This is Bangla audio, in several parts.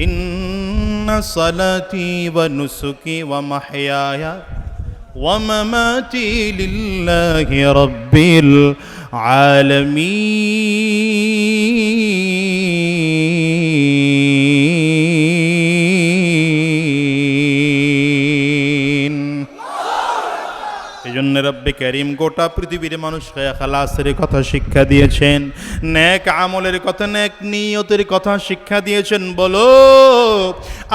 ইন্না সালাতি ওয়া নুসুকি ওয়া মাহইয়ায়া ওয়া মামাতি লিল্লাহি রাব্বিল আলামিন। এজন্য রব্বে কারীম গোটা পৃথিবীর মানুষকে খালাসের কথা শিক্ষা দিয়েছেন, নেক আমলের কথা, নেক নিয়তের কথা শিক্ষা দিয়েছেন। বলো,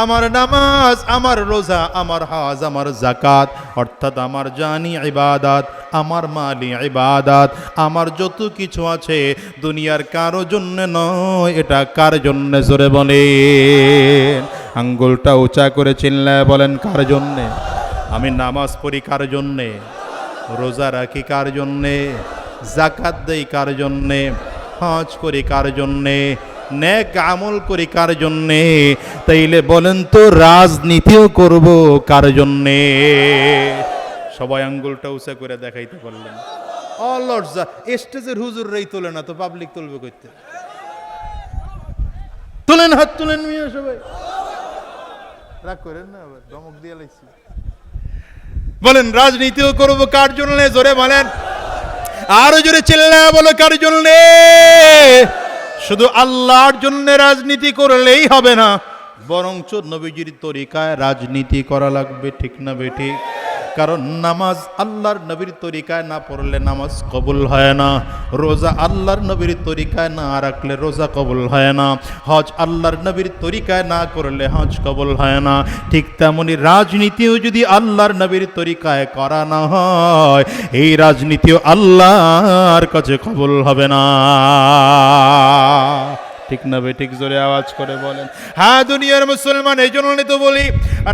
আমার নামাজ, আমার রোজা, আমার হজ, আমার যাকাত, অর্থাৎ আমার জানি ইবাদত, আমার মালি ইবাদত, আমার যত কিছু আছে দুনিয়ার কারো জন্য নয়, এটা কার জন্য? জোরে বলেন, আঙ্গুলটা উঁচা করে চিল্লায় বলেন, কার জন্যে? আমি নামাজ পড়ি কার জন্যে? রোজা রাখি কার জন্যে? যাকাত দেই কার জন্যে? হজ করি কার জন্যে? নেক আমল করি কার জন্যে? তাইলে বলেন তো, রাজনীতিও করব কার জন্যে? সবাই আঙ্গুলটা উঁচা করে দেখাইতে পারলেন। অলর্জা স্টেজের হুজুররাই তোলে না, তো পাবলিক তুলবে করতে? তুলেন, হাত তুলেন মিয়া সবাই, রাগ করেন না, আবার ধমক দিয়ে লাইছি। বলেন, রাজনীতিও করব কার জন্য? জোরে বলেন, আরো জোরে চিল্লায়া বলো, কার জন্য? শুধু আল্লাহর জন্য রাজনীতি করলেই হবে না, বরঞ্চ নবীজির তরিকায় রাজনীতি করা লাগবে। ঠিক না বেঠিক? কারণ নামাজ আল্লাহর নবীর তরিকায় না পড়লে নামাজ কবুল হয় না, রোজা আল্লাহর নবীর তরিকায় না রাখলে রোজা কবুল হয় না, হজ আল্লাহর নবীর তরিকায় না করলে হজ কবুল হয় না। ঠিক তেমনি রাজনীতিও যদি আল্লাহর নবীর তরিকায় করা না হয়, এই রাজনীতিও আল্লাহর কাছে কবুল হবে না। ঠিক না বেঠিক? জোরে আওয়াজ করে বলেন। হ্যাঁ, দুনিয়ার মুসলমান, এই জন্য তো বলি,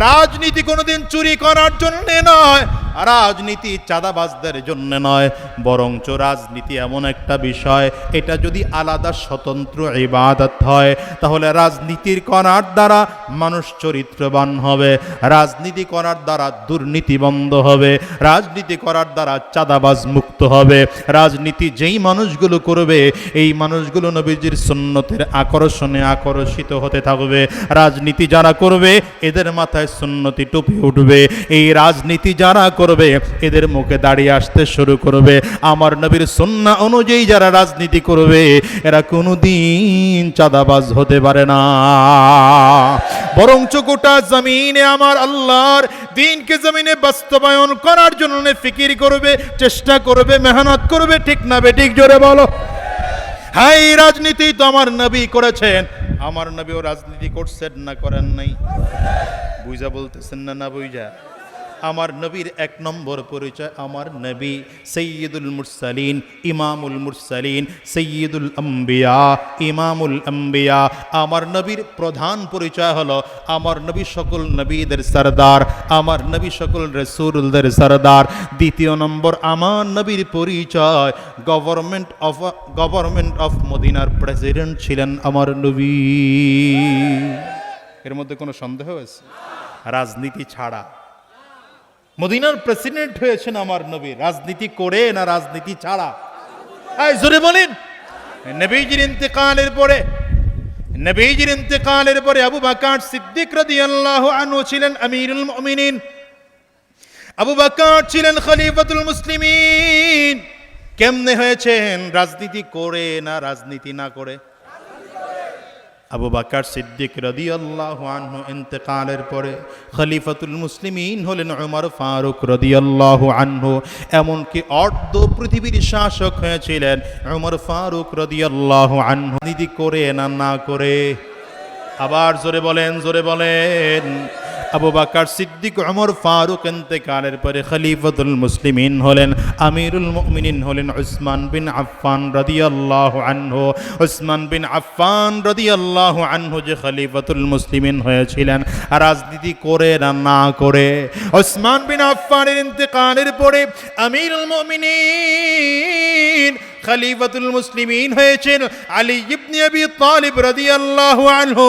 রাজনীতি কোনোদিন চুরি করার জন্য নয়, রাজনীতি চাঁদাবাজদের জন্য নয়, বরঞ্চ রাজনীতি এমন একটা বিষয়, এটা যদি আলাদা স্বতন্ত্র ইবাদত হয়, তাহলে রাজনীতির করার দ্বারা মানুষ চরিত্রবান হবে, রাজনীতি করার দ্বারা দুর্নীতি বন্ধ হবে, রাজনীতি করার দ্বারা চাঁদাবাজ মুক্ত হবে। রাজনীতি যেই মানুষগুলো করবে, এই মানুষগুলো নবীজির সুন্নতের আকর্ষণে আকর্ষিত হতে থাকবে। রাজনীতি যারা করবে, এদের মাথায় সুন্নতি টুপি উঠবে। এই রাজনীতি যারা করবে, এদের মুখে দাঁড়িয়ে আসতে শুরু করবে। আমার নবীর সুন্নাহ অনুযায়ী যারা রাজনীতি করবে, এরা কোনোদিন চাঁদাবাজ হতে পারে না, বরঞ্চ গোটা জমিনে আমার আল্লাহর দ্বীনকে জমিনে বাস্তবায়ন করার জন্য ফিকির করবে, চেষ্টা করবে, মেহনত করবে। ঠিক না বেঠিক? জোরে বলো। হ্যাঁ, এই রাজনীতি তো আমার নবী করেছেন। আমার নবীও রাজনীতি করছেন না করেন নাই? বুঝা বলতেছেন না? না বুঝা? আমার নবীর এক নম্বর পরিচয়, আমার নবী সৈয়দুল মুরসালিন, ইমামুল মুরসালিন, সৈয়দুল আম্বিয়া, ইমামুল আম্বিয়া। আমার নবীর প্রধান পরিচয় হলো, আমার নবী সকল নবীদের সরদার, আমার নবী সকল রাসূলদের সরদার। দ্বিতীয় নম্বর, আমার নবীর পরিচয়, গভর্নমেন্ট অফ মদিনার প্রেসিডেন্ট ছিলেন আমার নবী। এর মধ্যে কোনো সন্দেহ আছে? রাজনীতি ছাড়া মদিনার প্রেসিডেন্ট হয়েছেন আমার নবী, রাজনীতি করে না রাজনীতি ছাড়া? জোরে বলেন। নবীজির ইন্তেকালের পরে আবু বকর সিদ্দিক রাদিয়াল্লাহু আনহু ছিলেন আমিরুল মুমিনিন, আবু বকর ছিলেন খলিফাতুল মুসলিমিন। কেমনে হয়েছেন? রাজনীতি করে না রাজনীতি না করে? আবু বকর সিদ্দিক রাদিয়াল্লাহু আনহু ইন্তেকালের পরে খলিফাতুল মুসলিমিন হলেন উমর ফারুক রাদিয়াল্লাহু আনহু। এমনকি অর্ধ পৃথিবীর শাসক হয়েছিলেন উমর ফারুক রাদিয়াল্লাহু আনহু। নীতি করে না না করে? আবার জোরে বলেন, জোরে বলেন। আবু বকর সিদ্দিক উমর ফারুক ইন্তেকালের পরে খলিফাতুল মুসলিমিন হলেন, আমিরুল মুমিনিন হলেন উসমান বিন আফফান রাদিয়াল্লাহু আনহু। উসমান বিন আফফান রাদিয়াল্লাহু আনহু যে খলিফাতুল মুসলিমিন হয়েছিলেন, রাজনীতি করে না না করে? উসমান বিন আফফানের ইন্তেকালের পরে আমিরুল মুমিনিন খলিফাতুল মুসলিমিন হয়েছেন আলী ইবনে আবি তালিব রাদিয়াল্লাহু আনহু।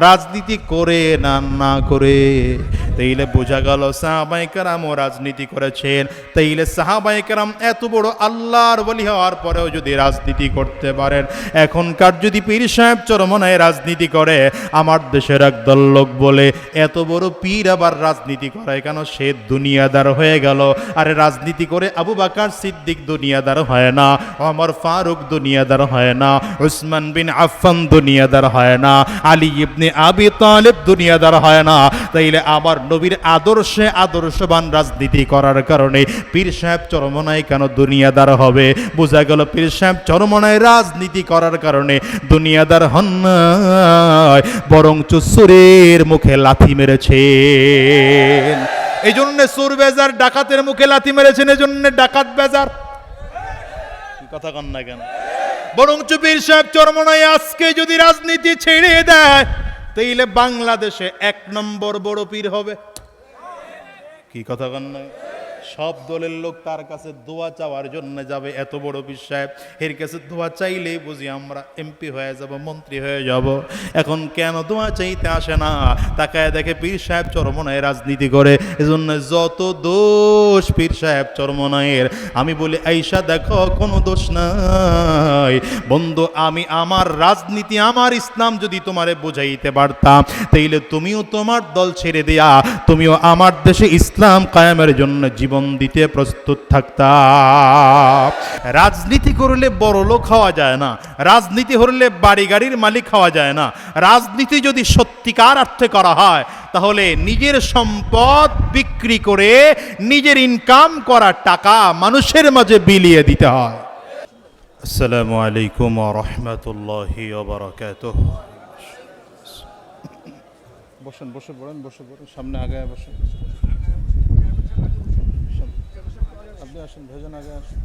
রাজনীতি করে না না করে? তাইলে বোঝা গেল সাহাবায়ে কেরাম রাজনীতি করেছেন। তাইলে সাহাবায়ে কেরাম এত বড় আল্লাহর ওলি হওয়ার পরেও যদি রাজনীতি করতে পারেন, এখনকার যদি পীর সাহেব চরমনায় রাজনীতি করে, আমার দেশের একদল লোক বলে এত বড় পীর আবার রাজনীতি করে কেন, সে দুনিয়াদার হয়ে গেল। আরে রাজনীতি করে আবু বকর সিদ্দিক দুনিয়াদার হয় না, ওমর ফারুক দুনিয়াদার হয় না, উসমান বিন আফফান দুনিয়াদার হয় না, আলী ইবনে আবি তালিব দুনিয়াদার হয় না। তাইলে আবার নবীর আদর্শে আদর্শবান রাজনীতি করার কারণে পীর সাহেব চরমনায় কেন দুনিয়াদার হবে? বোঝা গেল পীর সাহেব চরমনায় রাজনীতি করার কারণে দুনিয়াদার হন নাই, বরং চুসুরের মুখে লাথি মেরেছেন। এই জন্য চোর বেজার ডাকাতের মুখে লাথি মেরেছেন, এই জন্য ডাকাত বেজার। কথা কন না কেন? বরং পীর সাহেব চরমনায় আজকে যদি রাজনীতি ছেড়ে দেয়, তাইলে বাংলাদেশে 1 নম্বর বড় পীর হবে। কি কথা কন না? সব দলের লোক তার কাছে দোয়া চাওয়ার জন্য যাবে। এত বড় পীর সাহেব, এর কাছে দোয়া চাইলেই বুঝি আমরা এমপি হয়ে যাব, মন্ত্রী হয়ে যাব। এখন কেন দোয়া চাইতে আসে না? তাকায় দেখে পীর সাহেব চরমনায় রাজনীতি করে। এজন্য যত দোষ পীর সাহেব চরমনায়ের, আমি বলি আইসা দেখো কোনো দোষ নাই বন্ধু। আমি আমার রাজনীতি, আমার ইসলাম যদি তোমারে বুঝাইতে পারতাম, তাইলে তুমিও তোমার দল ছেড়ে দেয়া তুমিও আমার দেশে ইসলাম কায়েমের জন্য জীবন দিতে প্রস্তুত থাকতা। রাজনীতি করলে বড় লোক হওয়া যায় না, রাজনীতি হলে বাড়ি গাড়ির মালিক হওয়া যায় না। রাজনীতি যদি সত্যিকার অর্থে করা হয়, তাহলে নিজের সম্পদ বিক্রি করে নিজের ইনকাম করা টাকা মানুষের মাঝে বিলিয়ে দিতে হয়। আসসালামু আলাইকুম ওয়া রাহমাতুল্লাহি ওয়া বারাকাতুহু। বসেন, বসে পড়েন, বসে পড়েন, সামনে আগায় বসেন। আপনি আসেন, ভেজন আগে আসেন।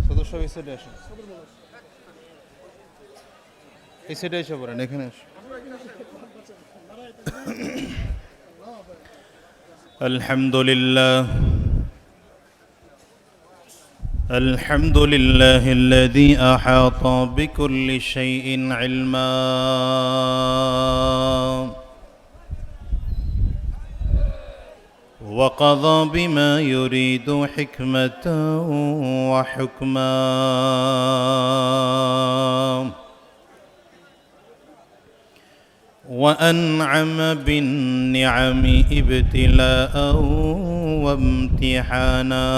সদস্য এই সাইডে আসেন, এই সাইডে এসে পড়েন, এখানে আসেন। আলহামদুলিল্লাহ الحمد لله الذي أحاط بكل شيء علما وقضى بما يريد حكمة وحكما وأنعم بالنعم ابتلاء وامتحانا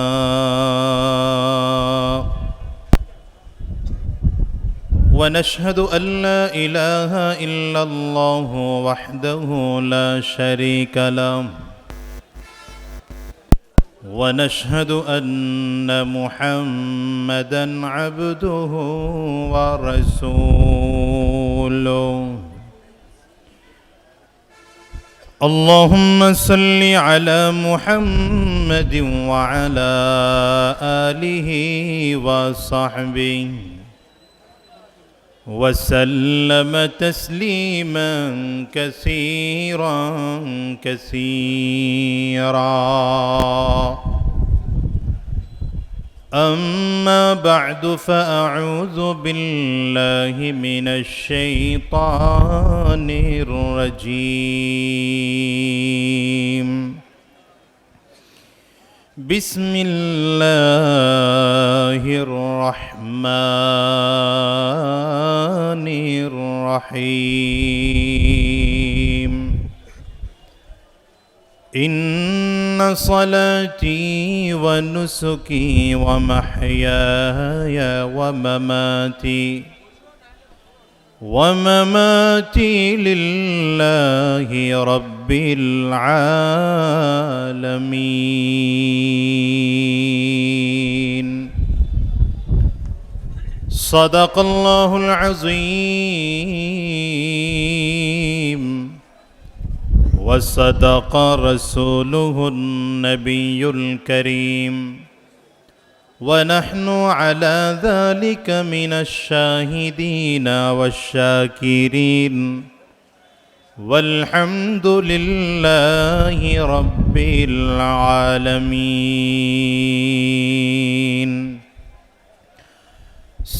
ونشهد أن لا إله إلا الله وحده لا شريك له ونشهد أن محمدا عبده ورسوله اللهم صل على محمد وعلى آله وصحبه وسلم تسليما كثيرا كثيرا أما بعد فأعوذ بالله من الشيطان الرجيم بسم الله الرحمن الرحيم إن صلاتي ونسكي ومحياي ومماتي لله رب العالمين صدق الله العظيم وصدق رسوله النبي الكريم ونحن على ذلك من الشاهدين والشاكرين والحمد لله رب العالمين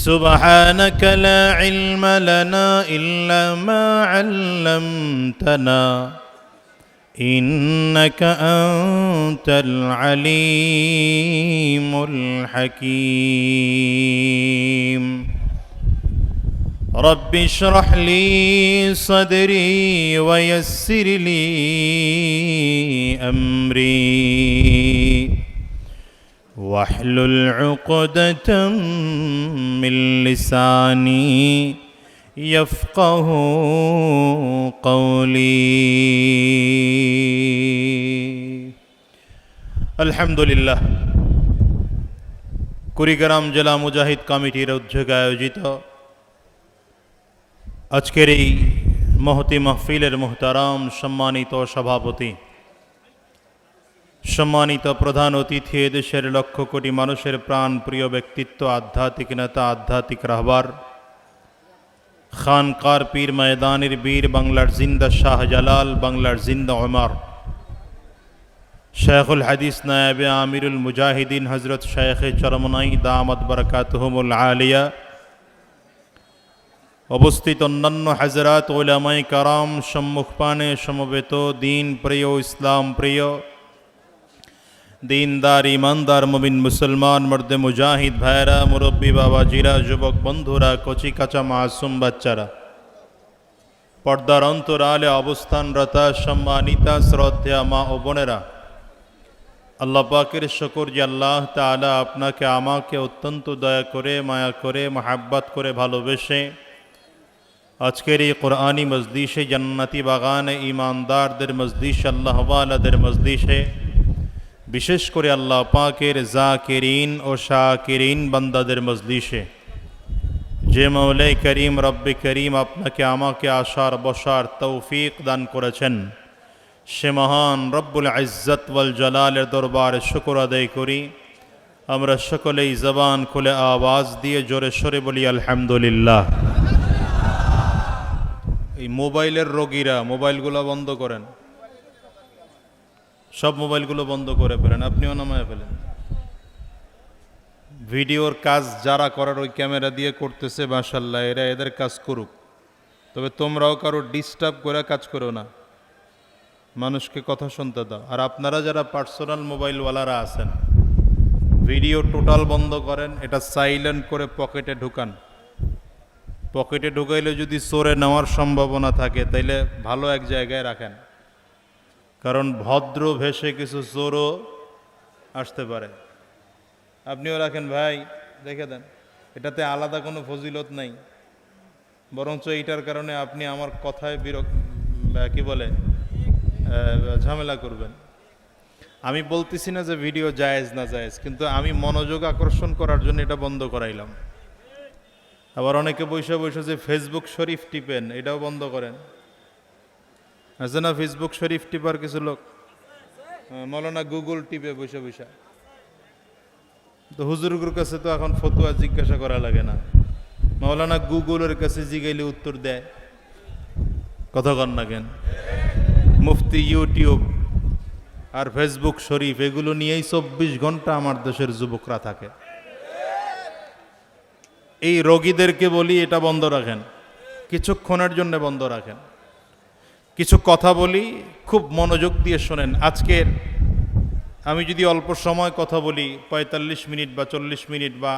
سبحانك لا علم لنا إلا ما علمتنا إنك أنت العليم الحكيم رب اشرح لي صدري ويسر لي أمري واحلل عقدة من لساني يفقه قولي الحمد لله কুড়িগ্রাম জেলা মুজাহিদ কমিটির উদ্যোগে আয়োজিত আজকের এই মহতি মাহফিলের মুহতারাম সম্মানিত সভাপতি, সম্মানিত প্রধান অতিথি, দেশের লক্ষ কোটি মানুষের প্রাণ প্রিয় ব্যক্তিত্ব, আধ্যাত্মিক নেতা, আধ্যাত্মিক রাহবার, খানকার পীর, ময়দানের বীর, বাংলার জিন্দা শাহজালাল, বাংলার জিন্দা ওমর, শেখুল হাদিস নায়েবে আমিরুল মুজাহিদিন হজরত শেখে চরমনাই দামাত বরকাতুহুমুল আলিয়া, অবস্থিত অন্যান্য হাজরাত উলামায়ে কারাম, সম্মুখপানে সমবেত দিন প্রিয়, ইসলাম প্রিয়, দিনদার ইমানদার মুমিন মুসলমান মর্দে মুজাহিদ ভাইরা, মুরব্বী বাবাজিরা, যুবক বন্ধুরা, কচি কাঁচা মাসুম বাচ্চারা, পর্দার অন্তরালে অবস্থানরতা সম্মানিতা শ্রদ্ধা মা ও বোনেরা, আল্লাহ পাকের শুকর যে আল্লাহ তাআলা আপনাকে আমাকে অত্যন্ত দয়া করে, মায়া করে, মহাব্বত করে, ভালোবেসে আজকের এই কোরআনী মজলিসে, জান্নাতি বাগানে, ইমানদারদের মজলিসে, আল্লাহওয়ালাদের মজলিসে, বিশেষ করে আল্লাহ পাকের জাকিরিন ও শাকিরিন বান্দাদের মজলিসে যে মৌলাই করিম রব্বে করিম আপনাকে আমাকে আসার বসার তৌফিক দান করেছেন, সে মহান রব্বুল ইজ্জত ওয়াল জালালের দরবারে শুকর আদায় করি। আমরা সকলেই জবান খুলে আওয়াজ দিয়ে জোরে সরে বলি আলহামদুলিল্লাহ। এই মোবাইলের রোগীরা মোবাইলগুলো বন্ধ করেন, সব মোবাইলগুলো বন্ধ করে ফেলেন, আপনিও নামায় ফেলেন। ভিডিওর কাজ যারা করার ওই ক্যামেরা দিয়ে করতেছে, মাশাআল্লাহ, এরা এদের কাজ করুক, তবে তোমরাও কারো ডিস্টার্ব করে কাজ করো না, মানুষকে কথা শুনতে দাও। আর আপনারা যারা পার্সোনাল মোবাইলওয়ালারা আছেন, ভিডিও টোটাল বন্ধ করেন, এটা সাইলেন্ট করে পকেটে ঢুকান। পকেটে ঢুকাইলে যদি চোরে নেওয়ার সম্ভাবনা থাকে তাইলে ভালো এক জায়গায় রাখেন, কারণ ভদ্র ভেসে কিছু চোরও আসতে পারে। আপনিও রাখেন ভাই, দেখে দেন, এটাতে আলাদা কোনো ফজিলত নাই, বরঞ্চ এইটার কারণে আপনি আমার কথায় কি বলে ঝামেলা করবেন। আমি বলতেছি না যে ভিডিও জায়েজ না জায়েজ, কিন্তু আমি মনোযোগ আকর্ষণ করার জন্য এটা বন্ধ করাইলাম। আবার অনেকে বসে বসে যে ফেসবুক শরীফ টিপেন, এটাও বন্ধ করেন। আছে না ফেসবুক শরীফ টিপার কিছু লোক, মৌলানা গুগল টিপে বসে বসে। তো হুজুরগুর কাছে তো এখন ফতুয়া জিজ্ঞাসা করা লাগে না, মৌলানা গুগলের কাছে জিগাইলে উত্তর দেয়। কথা কন না কেন? মুফতি ইউটিউব আর ফেসবুক শরীফ এগুলো নিয়েই 24 ঘন্টা আমার দেশের যুবকরা থাকে। এই রোগীদেরকে বলি এটা বন্ধ রাখেন, কিছুক্ষণের জন্য বন্ধ রাখেন। কিছু কথা বলি, খুব মনোযোগ দিয়ে শোনেন। আজকের আমি যদি অল্প সময় কথা বলি, 45 মিনিট বা 40 মিনিট বা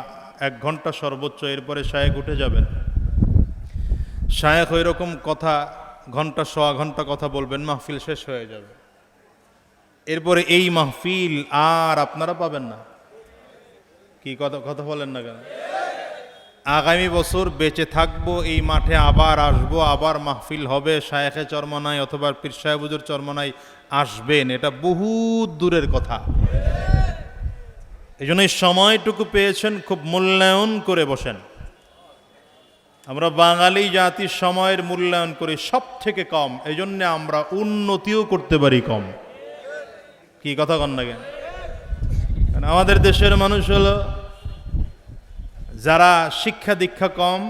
1 ঘন্টা সর্বোচ্চ, এরপরে শায়েখ উঠে যাবেন। শায়েখ ওই রকম কথা ঘন্টা সোয়া ঘন্টা কথা বলবেন, মাহফিল শেষ হয়ে যাবে। এরপরে এই মাহফিল আর আপনারা পাবেন না। কি কথা বলেন না কেন? আগামী বছর বেঁচে থাকবো, এই মাঠে আবার আসবো, আবার মাহফিল হবে, শায়েখে চরমনাই অথবা পীর সাহেব হুজুর চরমনাই আসবেন, এটা বহুত দূরের কথা। এই জন্য এই সময়টুকু পেয়েছেন, খুব মূল্যায়ন করে বসেন। আমরা বাঙালি জাতির সময়ের মূল্যায়ন করি সব থেকে কম, এই জন্য আমরা উন্নতিও করতে পারি কম। কি কথা কন না কেন? আমাদের দেশের মানুষ হলো যারা শিক্ষা দীক্ষা কম,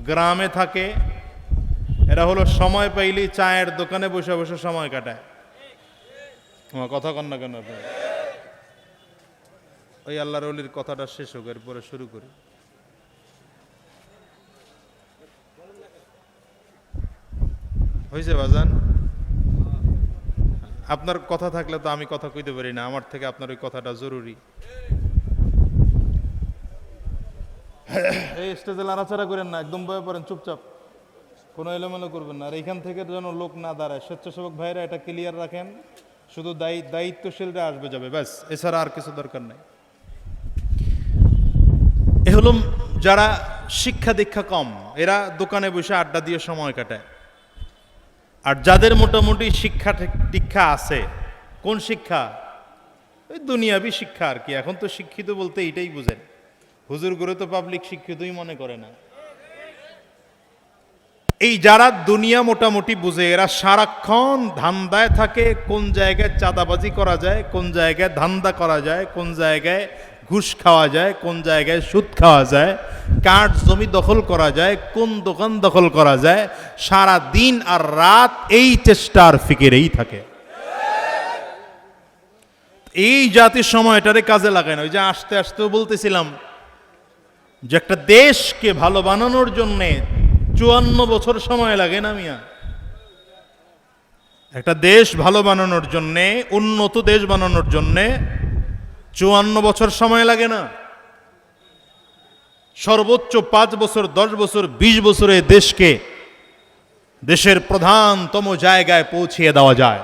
গ্রামে থাকে, এরা হলো সময় পাইলেই চায়ের দোকানে বসে বসে সময় কাটায়। আমার কথা কন না কেন? ওই আল্লাহর ওলির কথাটা শেষ হোক, এরপরে শুরু করি। হয়েছে বাজান? আপনার কথা থাকলে তো আমি কথা কইতে পারি না, আমার থেকে আপনার ওই কথাটা জরুরি। এই স্টেজে নাড়াচাড়া করেন না, একদম বয়ে পড়েন চুপচাপ, কোনো এলোমেলো করবেন না। আর এইখান থেকে যেন লোক না দাঁড়ায়, স্বেচ্ছাসেবক ভাইরা এটা ক্লিয়ার রাখেন, শুধু দায়িত্বশীলরা আসবে যাবে, ব্যাস, এছাড়া আর কিছু দরকার নাই। এ হলো যারা শিক্ষা দীক্ষা কম, এরা দোকানে বসে আড্ডা দিয়ে সময় কাটায়। আর যাদের মোটামুটি শিক্ষা দীক্ষা আছে, কোন শিক্ষা? ওই দুনিয়াবি শিক্ষা আর কি। এখন তো শিক্ষিত বলতে এইটাই বুঝেন, হুজুর করে তো পাবলিক শিক্ষিতই মনে করে না। এই যারা দুনিয়া মোটামুটি বুঝে, এরা সারাক্ষণ ধান্দায় থাকে, কোন জায়গায় চাঁদাবাজি করা যায়, কোন জায়গায় ধান্দা করা যায়, কোন জায়গায় ঘুষ খাওয়া যায়, কোন জায়গায় সুদ খাওয়া যায়, কাঠ জমি দখল করা যায়, কোন দোকান দখল করা যায়, সারা দিন আর রাত এই চেষ্টার ফিকিরেই থাকে। এই জাতির সময়টারে কাজে লাগায় না। ওই যে আস্তে আস্তেও বলতেছিলাম যে একটা দেশকে ভালো বানানোর জন্যে 54 বছর সময় লাগে না মিয়া। একটা দেশ ভালো বানানোর জন্যে, উন্নত দেশ বানানোর জন্যে 54 বছর সময় লাগে না। সর্বোচ্চ 5 বছর, 10 বছর, 20 বছরে দেশকে দেশের প্রধানতম জায়গায় পৌঁছিয়ে দেওয়া যায়।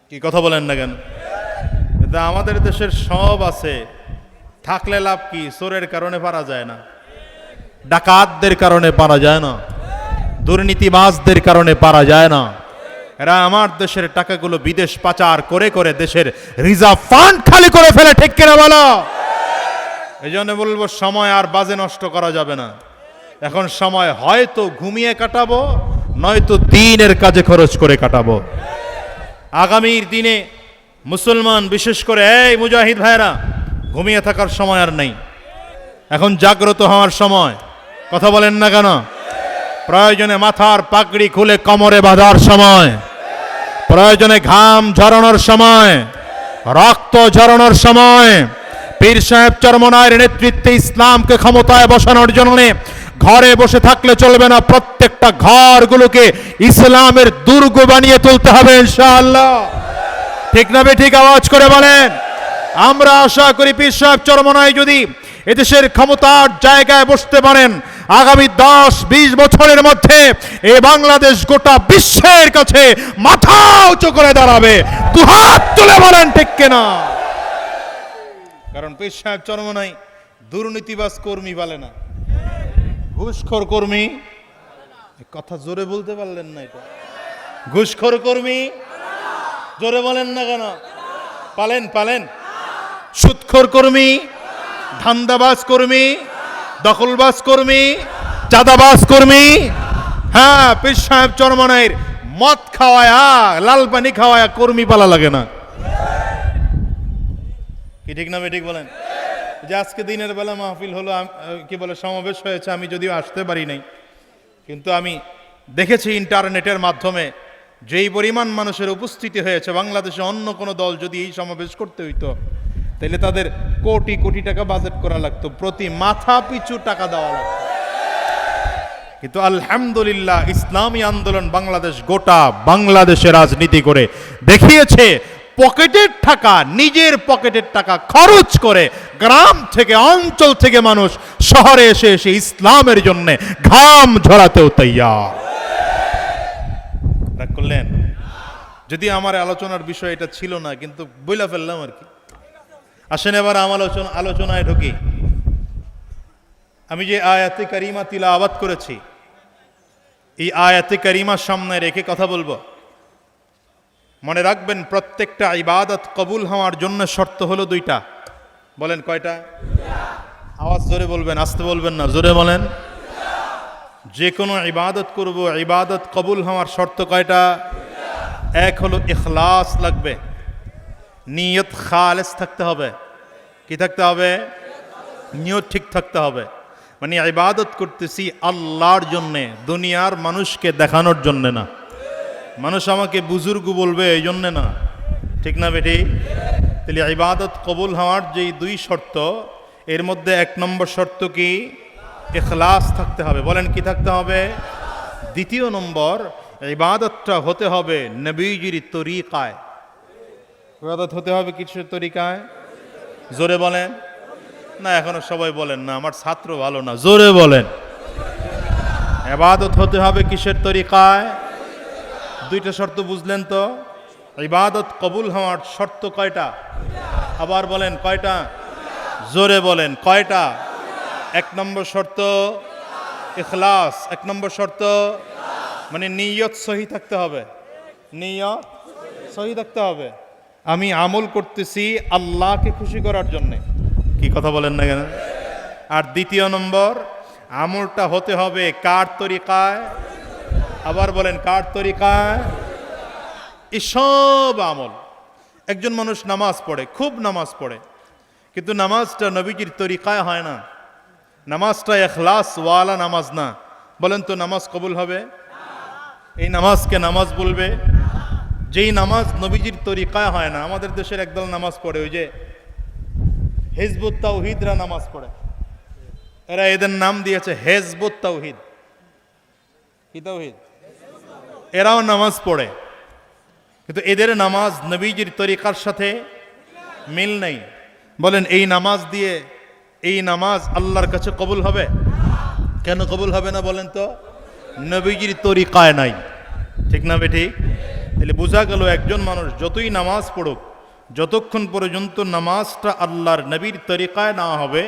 কি কথা বলেন না কেন? কিন্তু আমাদের দেশের সব আছে, থাকলে লাভ কি? চোরের কারণে পারা যায় না, ডাকাতদের কারণে পারা যায় না, দুর্নীতিবাজদের কারণে পারা যায় না। এরা আমার দেশের টাকাগুলো বিদেশ পাচার করে করে দেশের রিজার্ভ ফান্ড খালি করে ফেলে, ঠিক কিনা বলো? এই জন্য বলবো, সময় আর বাজে নষ্ট করা যাবে না। এখন সময় হয়তো ঘুমিয়ে কাটাবো, নয়তো দিনের কাজে খরচ করে কাটাবো। আগামীর দিনে মুসলমান, বিশেষ করে এই মুজাহিদ ভাইরা, ঘুমিয়ে থাকার সময় আর নেই, এখন জাগ্রত হওয়ার সময়। কথা বলেন না কেন? প্রয়োজনে মাথার পাগড়ি খুলে কোমরে বাঁধার সময়, প্রয়োজনে ঘাম ঝরানোর সময়, রক্ত ঝরানোর সময়। পীর সাহেব চরমনায়ের নেতৃত্বে ইসলামকে ক্ষমতায় বসানোর জন্য ঘরে বসে থাকলে চলবে না, প্রত্যেকটা ঘরগুলোকে ইসলামের দুর্গ বানিয়ে তুলতে হবে ইনশাআল্লাহ। ঠিক না বে ঠিক? আওয়াজ করে বলেন। আমরা আশা করি পীর সাহেব চরমনায় যদি এদেশের ক্ষমতার জায়গায় বসতে পারেন, আগামী 10-20 বছরের মধ্যে এই বাংলাদেশ গোটা বিশ্বের কাছে মাথা উঁচু করে দাঁড়াবে। দুহাত তুলে বলেন ঠিক কিনা? কারণ পীর সাহেব চরমনাই দুর্নীতিবাজ কর্মী বলে না, ঘুষখোর কর্মী। কথা জোরে বলতে পারলেন না? এটা ঘুষখোর কর্মী, জোরে বলেন না কেন? পালেন সুদখোর কর্মী, ধান্দাবাজ কর্মী, দখলবাজ কর্মী, চাঁদাবাজ কর্মী। হ্যাঁ, পীর সাহেব চরমনাইর মদ খাওয়ায়া, লাল পানি খাওয়ায়া কর্মী পালা লাগে না। কি ঠিক না ঠিক বলেন? যে আজকে দিনের বেলা মাহফিল হলো, কি বলে, সমাবেশ হয়েছে, আমি যদিও আসতে পারি নাই, কিন্তু আমি দেখেছি ইন্টারনেটের মাধ্যমে যেই পরিমাণ মানুষের উপস্থিতি হয়েছে। বাংলাদেশে অন্য কোনো দল যদি এই সমাবেশ করতে হইতো, তাহলে তাদের কোটি কোটি টাকা বাজেট করা লাগতো, প্রতি মাথা পিছু টাকা দেওয়া লাগতো। কিন্তু আলহামদুলিল্লাহ, ইসলামী আন্দোলন বাংলাদেশ গোটা বাংলাদেশে রাজনীতি করে দেখিয়েছে। পকেটের টাকা, নিজের পকেটের টাকা খরচ করে গ্রাম থেকে, অঞ্চল থেকে মানুষ শহরে এসে এসে ইসলামের জন্য ঘাম ঝরাতেও তৈয়ার। রাগ করলেন? যদি আমার আলোচনার বিষয় এটা ছিল না, কিন্তু বইলা ফেললাম আর কি। আসেন এবার আমার আলোচনায় ঢুকি। আমি যে আয়াতে কারিমা তিলাওয়াত করেছি, এই আয়াতে কারিমার সামনে রেখে কথা বলবো। মনে রাখবেন, প্রত্যেকটা ইবাদত কবুল হওয়ার জন্য শর্ত হলো 2টা। বলেন কয়টা? আওয়াজ জোরে বলবেন, আস্তে বলবেন না, জোরে বলেন। যে কোনো ইবাদত করব, ইবাদত কবুল হওয়ার শর্ত কয়টা? এক হলো ইখলাস লাগবে, নিয়ত খালেস থাকতে হবে। কি থাকতে হবে? নিয়ত ঠিক থাকতে হবে। মানে ইবাদত করতেছি আল্লাহর জন্যে, দুনিয়ার মানুষকে দেখানোর জন্যে না, মানুষ আমাকে বুজুর্গ বলবে এই জন্যে না। ঠিক না বেটি? তাহলে ইবাদত কবুল হওয়ার যেই 2 শর্ত, এর মধ্যে 1 নম্বর শর্ত কি? ইখলাস থাকতে হবে। বলেন কি থাকতে হবে? দ্বিতীয় নম্বর, ইবাদতটা হতে হবে নবীজির তরিকায়। ইবাদত হতে হবে কিসের তরিকায়? জোরে বলেন না, এখনো সবাই বলেন না, আমার ছাত্র ভালো না, জোরে বলেন। ইবাদত হতে হবে কিসের তরিকায়? দুইটা শর্ত বুঝলেন তো? ইবাদত কবুল হওয়ার শর্ত কয়টা? আবার বলেন কয়টা? জোরে বলেন কয়টা? এক নম্বর শর্ত ইখলাস। এক নম্বর শর্ত মানে নিয়ত সহি থাকতে হবে। নিয়ত সহি থাকতে হবে, আমি আমল করতেছি আল্লাহকে খুশি করার জন্যে। কি কথা বলেন না কেন? আর দ্বিতীয় নম্বর, আমলটা হতে হবে কার তরিকায়? আবার বলেন কার তরিকায়? এসব আমল, একজন মানুষ নামাজ পড়ে, খুব নামাজ পড়ে, কিন্তু নামাজটা নবীজির তরিকায় হয় না, নামাজটা ইখলাস ওয়ালা নামাজ না, বলেন তো নামাজ কবুল হবে? এই নামাজকে নামাজ বলবে? যেই নামাজ নবীজির তরিকায় হয় না। আমাদের দেশের একদল নামাজ পড়ে, ওই যে হিজবুত তাওহীদরা নামাজ পড়ে, এরা এদের নাম দিয়েছে হিজবুত তাওহীদ। কি তাওহীদ? এরাও নামাজ পড়ে, কিন্তু এদের নামাজ নবীজির তরিকার সাথে মিল নেই। বলেন এই নামাজ দিয়ে এই নামাজ আল্লাহর কাছে কবুল হবে? কেন কবুল হবে না বলেন তো? নবীজির তরিকায় নাই। ঠিক না বেঠিক? তাহলে বোঝা গেল একজন মানুষ যতই নামাজ পড়ুক, যতক্ষণ পর্যন্ত নামাজটা আল্লাহর নবীর তরিকায় না হবে,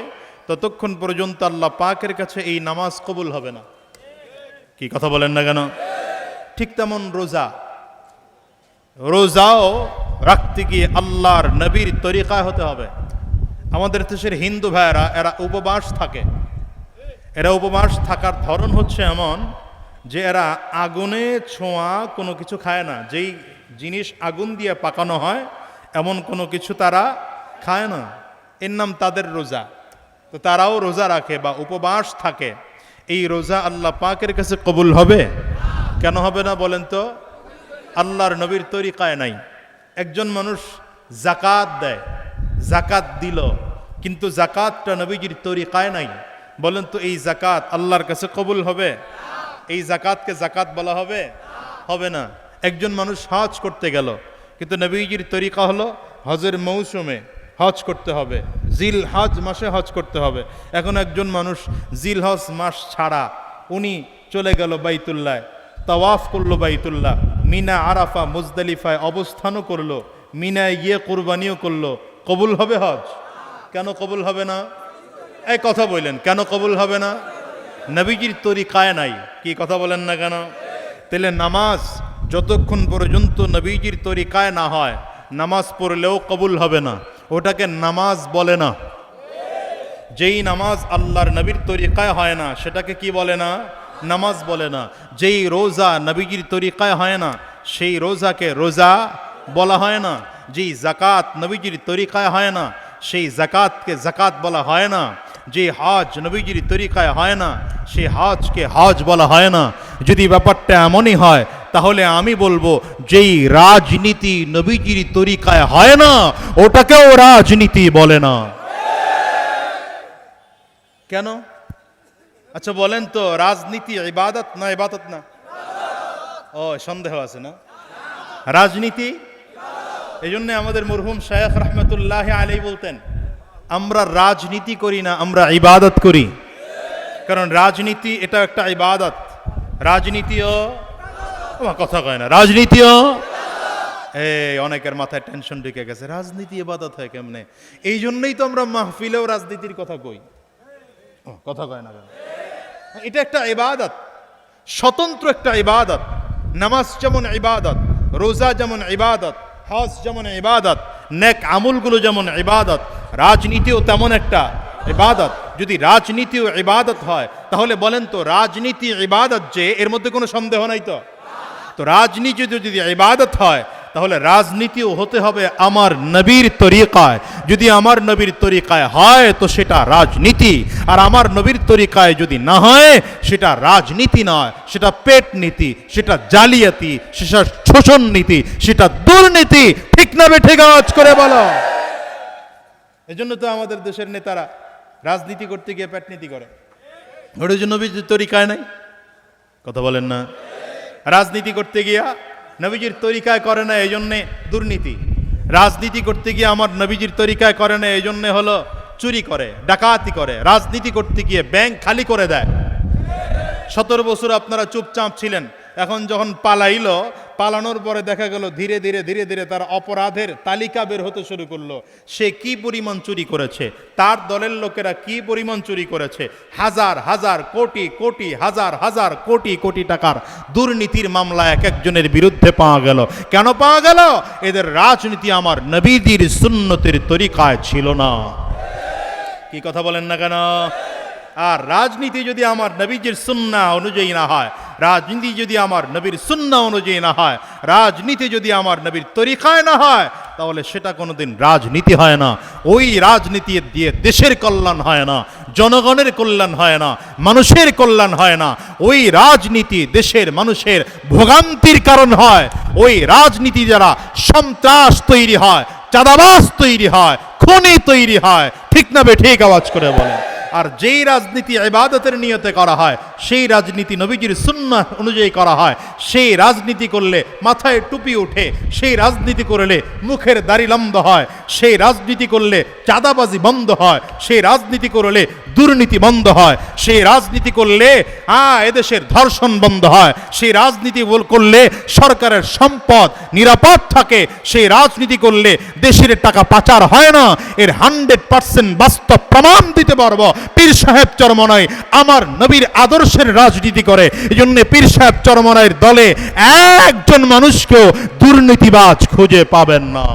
ততক্ষণ পর্যন্ত আল্লাহ পাকের কাছে এই নামাজ কবুল হবে না। কি কথা বলেন না কেন? ঠিক তেমন রোজা, রোজাও রাখতে গিয়ে আল্লাহর নবীর তরিকায় হতে হবে। আমাদের দেশের হিন্দু ভাইয়েরা এরা উপবাস থাকে, এরা উপবাস থাকার ধরন হচ্ছে এমন যে এরা আগুনে ছোঁয়া কোনো কিছু খায় না, যেই জিনিস আগুন দিয়ে পাকানো হয় এমন কোনো কিছু তারা খায় না। এর নাম তাদের রোজা। তো তারাও রোজা রাখে বা উপবাস থাকে। এই রোজা আল্লাহ পাকের কাছে কবুল হবে? কেন হবে না বলেন তো? আল্লাহর নবীর তরিকায় নাই। একজন মানুষ জাকাত দেয়, জাকাত দিল, কিন্তু জাকাতটা নবীজির তরিকায় নাই, বলেন তো এই জাকাত আল্লাহর কাছে কবুল হবে? এই জাকাতকে জাকাত বলা হবে? হবে না। একজন মানুষ হজ করতে গেল, কিন্তু নবীজির তরিকা হলো হজের মৌসুমে হজ করতে হবে, জিল হজ মাসে হজ করতে হবে। এখন একজন মানুষ জিল হজ মাস ছাড়া উনি চলে গেল বাইতুল্লাহ, তাওয়াফ করলো বাইতুল্লাহ, মিনা আরাফা মুজদালিফায় অবস্থানও করলো, মিনায় গিয়ে কুরবানিও করলো, কবুল হবে হজ? কেন কবুল হবে না? এই কথা বললেন, কেন কবুল হবে না? নবীজির তরিকায় নাই। কি কথা বলেন না কেন? তাহলে নামাজ যতক্ষণ পর্যন্ত নবীজির তরিকায় না হয়, নামাজ পড়লেও কবুল হবে না, ওটাকে নামাজ বলে না। যেই নামাজ আল্লাহর নবীর তরিকায় হয় না সেটাকে কি বলে না? নামাজ বলে না। যেই রোজা নবীজির তরিকায় হয় না সেই রোজাকে রোজা বলা হয় না। যেই জাকাত নবীজির তরিকায় হয় না সেই জাকাতকে জাকাত বলা হয় না। যে হজ নবীজির তরিকায় হয় না সেই হজকে হজ বলা হয় না। যদি ব্যাপারটা এমনই হয় তাহলে আমি বলবো যেই রাজনীতি নবীজির তরিকায় হয় না ওটাকেও রাজনীতি বলে না। কেন? আচ্ছা বলেন তো, রাজনীতি ইবাদত না ইবাদত না? ও সন্দেহ আছে না? রাজনীতি। এই জন্য আমাদের মরহুম শায়খ রহমতুল্লাহ আলাইহি বলতেন, আমরা রাজনীতি করি না, আমরা ইবাদত করি। কারণ রাজনীতি এটা একটা ইবাদত। রাজনীতিও কথা কয় না, রাজনীতিও এই অনেকের মাথায় টেনশন ঢুকে গেছে, রাজনীতি ইবাদত হয় কেমনে? এই জন্যই তো আমরা মাহফিলেও রাজনীতির কথা কই। কথা কয় না, এটা একটা ইবাদত, স্বতন্ত্র একটা ইবাদত। নামাজ যেমন ইবাদত, রোজা যেমন ইবাদত, হজ যেমন ইবাদত, নেক আমলগুলো যেমন ইবাদত, রাজনীতিও তেমন একটা ইবাদত। যদি রাজনীতিও ইবাদত হয় তাহলে বলেন তো রাজনীতি ইবাদত যে, এর মধ্যে কোনো সন্দেহ নাই তো? তো রাজনীতি যদি ইবাদত হয় তাহলে রাজনীতিও হতে হবে আমার নবীর তরিকায়। যদি আমার নবীর তরিকায় হয় তো সেটা রাজনীতি, আর আমার নবীর তরিকায় যদি না হয় সেটা রাজনীতি নয়, সেটা পেট নীতি, সেটা জালিয়াতি, সেটা শোষণ নীতি, সেটা দুর্নীতি। ঠিক না বেঠিক আওয়াজ করে বলো। এজন্য তো আমাদের দেশের নেতারা রাজনীতি করতে গিয়ে পেট নীতি করে, ওটার জন্য নবীর তরিকায় নাই। কথা বলেন না? রাজনীতি করতে গিয়া নবীজির তরিকায় করে না, এই জন্যে দুর্নীতি। রাজনীতি করতে গিয়ে আমার নবীজির তরিকায় করে না, এই জন্যে হলো চুরি করে, ডাকাতি করে। রাজনীতি করতে গিয়ে ব্যাংক খালি করে দেয়। 17 বছর আপনারা চুপচাপ ছিলেন, এখন যখন পালাইলো, পালানোর পরে দেখা গেল ধীরে ধীরে ধীরে ধীরে তার অপরাধের তালিকা বের হতে শুরু করলো। সে কি পরিমাণ চুরি করেছে, তার দলের লোকেরা কি পরিমাণ চুরি করেছে। হাজার হাজার কোটি কোটি হাজার হাজার কোটি কোটি টাকার দুর্নীতির মামলা এক একজনের বিরুদ্ধে পাওয়া গেল। কেন পাওয়া গেল? এদের রাজনীতি আমার নবীজির সুন্নতের তরিকায় ছিল না। কি কথা বলেন না কেন? আর রাজনীতি যদি আমার নবীজির সুন্নাহ অনুযায়ী না হয়, রাজনীতি যদি আমার নবীর সুন্নাহ অনুযায়ী না হয়, রাজনীতি যদি আমার নবীর তরিকায় না হয়, তাহলে সেটা কোনোদিন রাজনীতি হয় না। ওই রাজনীতি দিয়ে দেশের কল্যাণ হয় না, জনগণের কল্যাণ হয় না, মানুষের কল্যাণ হয় না। ওই রাজনীতি দেশের মানুষের ভোগান্তির কারণ হয়। ওই রাজনীতি দ্বারা সন্ত্রাস তৈরি হয়, চাঁদাবাজ তৈরি হয়, খুনি তৈরি হয়। ঠিক না বেঠিক? আওয়াজ করে বলেন। আর যেই রাজনীতি ইবাদতের নিয়তে করা হয়, সেই রাজনীতি নবীজির সুন্নাহ অনুযায়ী করা হয়, সেই রাজনীতি করলে মাথায় টুপি ওঠে, সেই রাজনীতি করলে মুখের দাড়ি লম্বা হয়, সেই রাজনীতি করলে চাঁদাবাজি বন্ধ হয়, সেই রাজনীতি করলে দুর্নীতি বন্ধ হয়, সেই রাজনীতি করলে এদেশের ধর্ষণ বন্ধ হয়, সেই রাজনীতি করলে সরকারের সম্পদ নিরাপদ থাকে, সেই রাজনীতি করলে দেশের টাকা পাচার হয় না। এর 100% বাস্তব প্রমাণ দিতে পারবো। পীর সাহেব চরমনাই আমার নবীর আদর্শের রাজনীতি করে। এই জন্য পীর সাহেব চরমনাইয়ের দলে একজন মানুষকেও দুর্নীতিবাজ খুঁজে পাবেন না।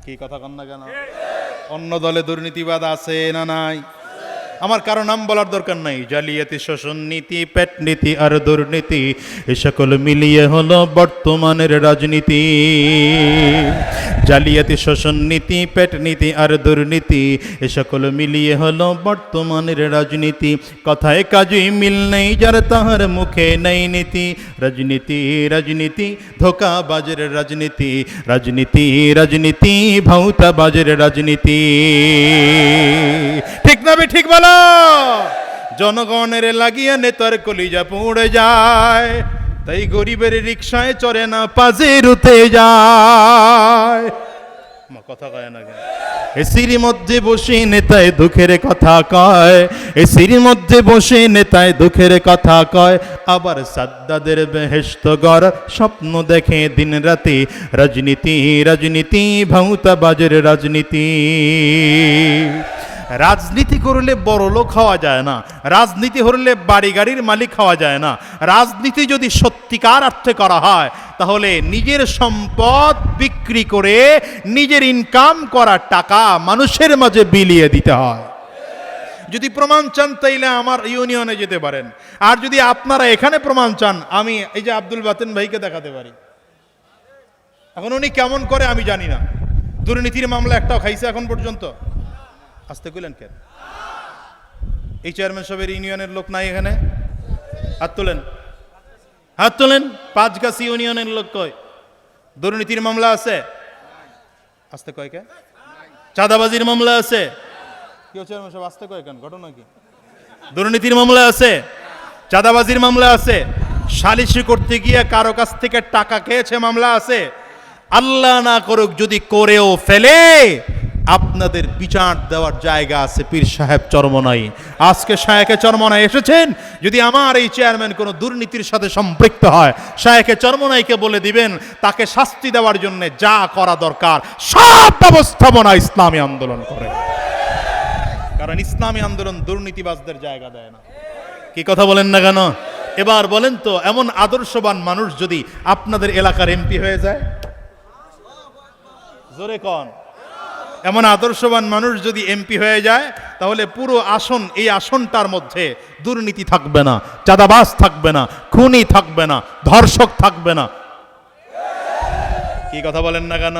কি কথা কন না কেন? অন্য দলে দুর্নীতিবাদ আছে না নাই? আমার কারো নাম বলার দরকার নাই। জালিয়াতি, শোষণ নীতি, পেট নীতি আর দুর্নীতি, এ সকল মিলিয়ে হলো বর্তমানের রাজনীতি। জালিয়াতি, শোষণ নীতি, পেট নীতি আর দুর্নীতি, এ সকল মিলিয়ে হলো বর্তমানের রাজনীতি। কথায় কাজই মিল নেই যার, তাহার মুখে নেই নীতি। রাজনীতি রাজনীতি, ধোঁকাবাজের রাজনীতি, রাজনীতি রাজনীতি, ভাউতাবাজের রাজনীতি। ঠিক না ঠিক বলো? জনগণের লাগিয়ে নেতার কলিজা পুড়ে যায়, তাই গরিবের রিকশায় চড়ে না, পাজেরুতে যায়। কথা কয় না কেন? এসির মধ্যে বসে নেতায় দুঃখের কথা কয়, এসির মধ্যে বসে নেতায় দুঃখের কথা কয়। আবার সাদ্দাদের বেহেশত গড় স্বপ্ন দেখে দিন রাতে। রাজনীতি রাজনীতি, ভাউতাবাজের রাজনীতি। রাজনীতি করলে বড় লোক হওয়া যায় না, রাজনীতি হলে বাড়ি গাড়ির মালিক হওয়া যায় না। রাজনীতি যদি সত্যিকার অর্থে করা হয়, তাহলে নিজের সম্পদ বিক্রি করে নিজের ইনকাম করা টাকা মানুষের মাঝে বিলিয়ে দিতে হয়। যদি প্রমাণ চান তাইলে আমার ইউনিয়নে যেতে পারেন। আর যদি আপনারা এখানে প্রমাণ চান, আমি এই যে আব্দুল বাতেন ভাইকে দেখাতে পারি। এখন উনি কেমন করে আমি জানি না, দুর্নীতির মামলা একটাও খাইছে এখন পর্যন্ত? আসতে কইলেন কেন? এই চেয়ারম্যান সাহেবের ইউনিয়নের লোক নাই এখানে? হাত তোলেন, হাত তোলেন। 5 গাছ ইউনিয়নের লোক কয় দুর্নীতির মামলা আছে? আসতে কয় কে? চাঁদাবাজির মামলা আছে? কেউ চেয়ারম্যান সাহেব আসতে কয় কেন? ঘটনা কি? দুর্নীতির মামলা আছে, চাঁদাবাজির মামলা আছে, সালিশি করতে গিয়ে কারো কাছ থেকে টাকা খেয়েছে মামলা আছে। আল্লাহ না করুক যদি করেও ফেলে, আপনাদের বিচার দেওয়ার জায়গা আছে পীর সাহেব চরমনাই। আজকে শায়েখে চরমনাই এসেছেন, যদি আমার এই চেয়ারম্যান কোনো দুর্নীতির সাথে সম্পৃক্ত হয়, শায়েখে চরমনাইকে বলে দিবেন তাকে শাস্তি দেওয়ার জন্য যা করা দরকার সব ব্যবস্থাপনা ইসলামী আন্দোলন করে। কারণ ইসলামী আন্দোলন দুর্নীতিবাজদের জায়গা দেয় না। কি কথা বলেন না কেন? এবার বলেন তো, এমন আদর্শবান মানুষ যদি আপনাদের এলাকার এমপি হয়ে যায়, জোরে কন, এমন আদর্শবান মানুষ যদি এমপি হয়ে যায়, তাহলে পুরো আসন, এই আসনটার মধ্যে দুর্নীতি থাকবে না, চাঁদাবাজ থাকবে না, খুনি থাকবে না, ধর্ষক থাকবে না। কি কথা বলেন না কেন?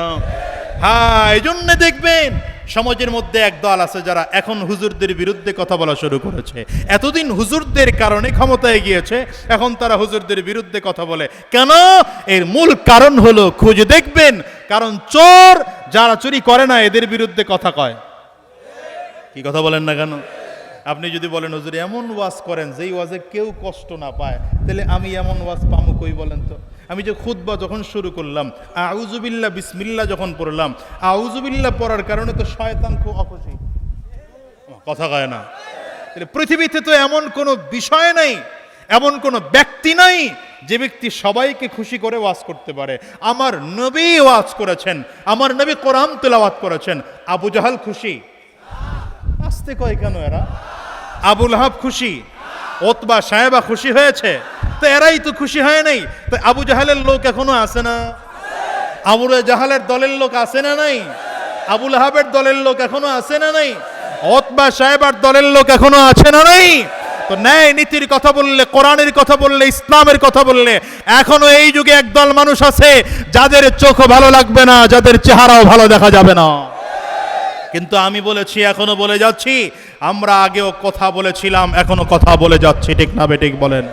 হ্যাঁ, এই জন্য দেখবেন সমাজের মধ্যে এক দল আছে যারা এখন হুজুরদের বিরুদ্ধে কথা বলা শুরু করেছে। এতদিন হুজুরদের কারণে ক্ষমতায় গিয়েছে, এখন তারা হুজুরদের বিরুদ্ধে কথা বলে। কেন? এর মূল কারণ হলো, খুঁজে দেখবেন, কারণ চোর যারা চুরি করে না এদের বিরুদ্ধে কথা কয়। কি কথা বলেন না কেন? আপনি যদি বলেন হুজুর এমন ওয়াজ করেন যেই ওয়াজে কেউ কষ্ট না পায়, তাহলে আমি এমন ওয়াজ পামু কই বলেন তো? আমি যে খুতবা যখন শুরু করলাম, আউযুবিল্লাহ বিসমিল্লাহ যখন পড়লাম, আউযুবিল্লাহ পড়ার কারণে তো শয়তান খুব অখুশি, কথা কয় না। তাহলে পৃথিবীতে তো এমন কোনো বিষয় নাই, এমন কোনো ব্যক্তি নাই যে ব্যক্তি সবাইকে খুশি করে ওয়াজ করতে পারে। আমার নবী ওয়াজ করেছেন, আমার নবী কোরআন তেলাওয়াত করেছেন। আবু জাহাল খুশি? আসতে কয় কেন এরা? আবু লাহাব খুশি? ওতবা সাহেবা খুশি হয়েছে? তো এরাই তো খুশি হয় নাই। তো আবু জাহালের লোক এখনো আছে না? আবু জাহালের দলের লোক আছে না নাই? আবু লাহাবের দলের লোক এখনো আছে না নাই? ওতবা সাহেবার দলের লোক এখনো আছে না নাই? তো ন্যায় নীতির কথা বললে, কোরআনের কথা বললে, ইসলামের কথা বললে এখনো এই যুগে একদল মানুষ আছে যাদের চোখও ভালো লাগবে না, যাদের চেহারাও ভালো দেখা যাবে না। কিন্তু আমি বলেছি, এখনো বলে যাচ্ছি, আমরা আগেও কথা বলেছিলাম, এখনো কথা বলে যাচ্ছি, ঠিক না বেঠিক বলেন?